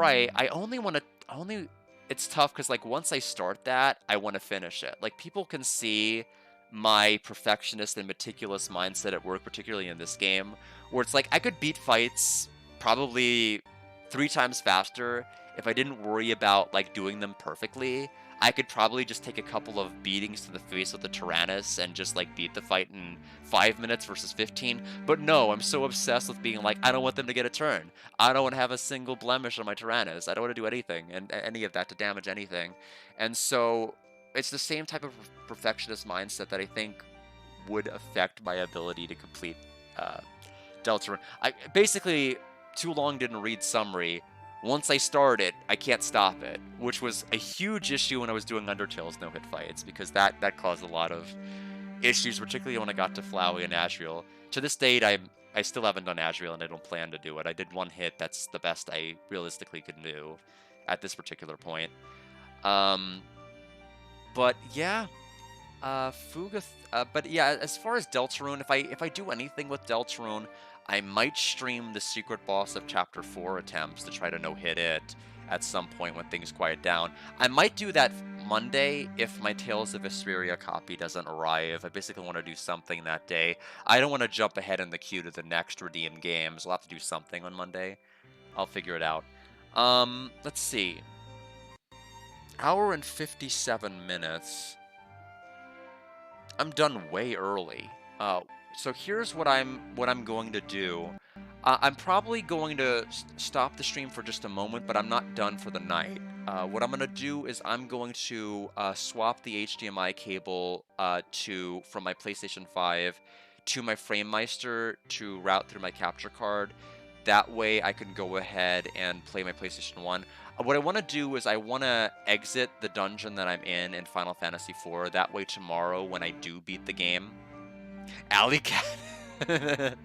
I only want to it's tough because, like, once I start that, I want to finish it. Like, people can see my perfectionist and meticulous mindset at work, particularly in this game, where it's like I could beat fights probably 3 times faster if I didn't worry about, like, doing them perfectly. I could probably just take a couple of beatings to the face with the Tyrannus and just, like, beat the fight in 5 minutes versus 15. But no, I'm so obsessed with being like, I don't want them to get a turn. I don't want to have a single blemish on my Tyrannus. I don't want to do anything, and any of that to damage anything. And so it's the same type of perfectionist mindset that I think would affect my ability to complete Deltarune. I basically too long didn't read summary. Once I start it, I can't stop it, which was a huge issue when I was doing Undertale's no-hit fights, because that caused a lot of issues, particularly when I got to Flowey and Asriel. To this date, I still haven't done Asriel, and I don't plan to do it. I did 1 hit. That's the best I realistically could do at this particular point. But yeah, Fuga. But yeah, as far as Deltarune, if I do anything with Deltarune, I might stream the secret boss of Chapter 4 attempts to try to no-hit it at some point when things quiet down. I might do that Monday if my Tales of Vesperia copy doesn't arrive. I basically want to do something that day. I don't want to jump ahead in the queue to the next redeemed games. I'll have to do something on Monday. I'll figure it out. Let's see. Hour and 57 minutes. I'm done way early. So here's what I'm going to do. I'm probably going to stop the stream for just a moment, but I'm not done for the night. What I'm going to do is I'm going to swap the HDMI cable from my PlayStation 5 to my FrameMeister to route through my capture card. That way I can go ahead and play my PlayStation 1. What I want to do is I want to exit the dungeon that I'm in Final Fantasy IV. That way tomorrow when I do beat the game, Alley Cat.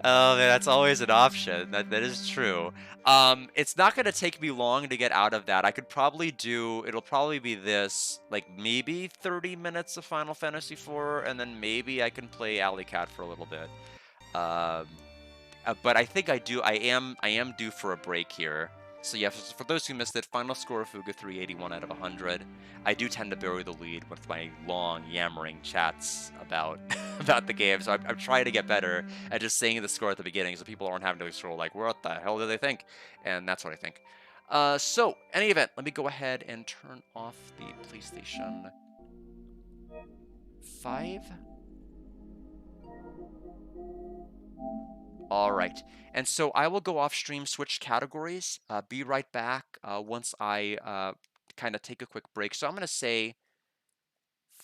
Oh man, that's always an option. That is true. It's not gonna take me long to get out of that. I could probably do. It'll probably be this, like maybe 30 minutes of Final Fantasy IV, and then maybe I can play Alley Cat for a little bit. Um, but I think I am due for a break here. So yeah, for those who missed it, final score of Fuga 381 out of 100. I do tend to bury the lead with my long yammering chats about about the game, so I'm trying to get better at just saying the score at the beginning, so people aren't having to scroll like, what the hell do they think? And that's what I think. So, any event, let me go ahead and turn off the PlayStation 5. All right. And so I will go off stream, switch categories, be right back once I kind of take a quick break. So I'm going to say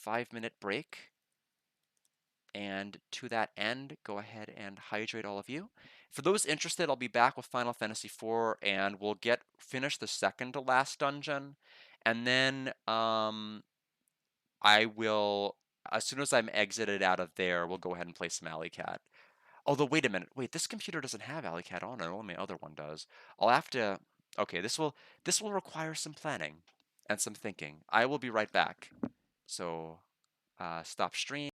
5-minute break. And to that end, go ahead and hydrate all of you. For those interested, I'll be back with Final Fantasy IV and we'll finish the second to last dungeon. And then I will, as soon as I'm exited out of there, we'll go ahead and play some Alley Cat. Although, wait a minute. Wait, this computer doesn't have Alley Cat on it. Only my other one does. I'll have to. Okay, this will require some planning and some thinking. I will be right back. So, stop stream.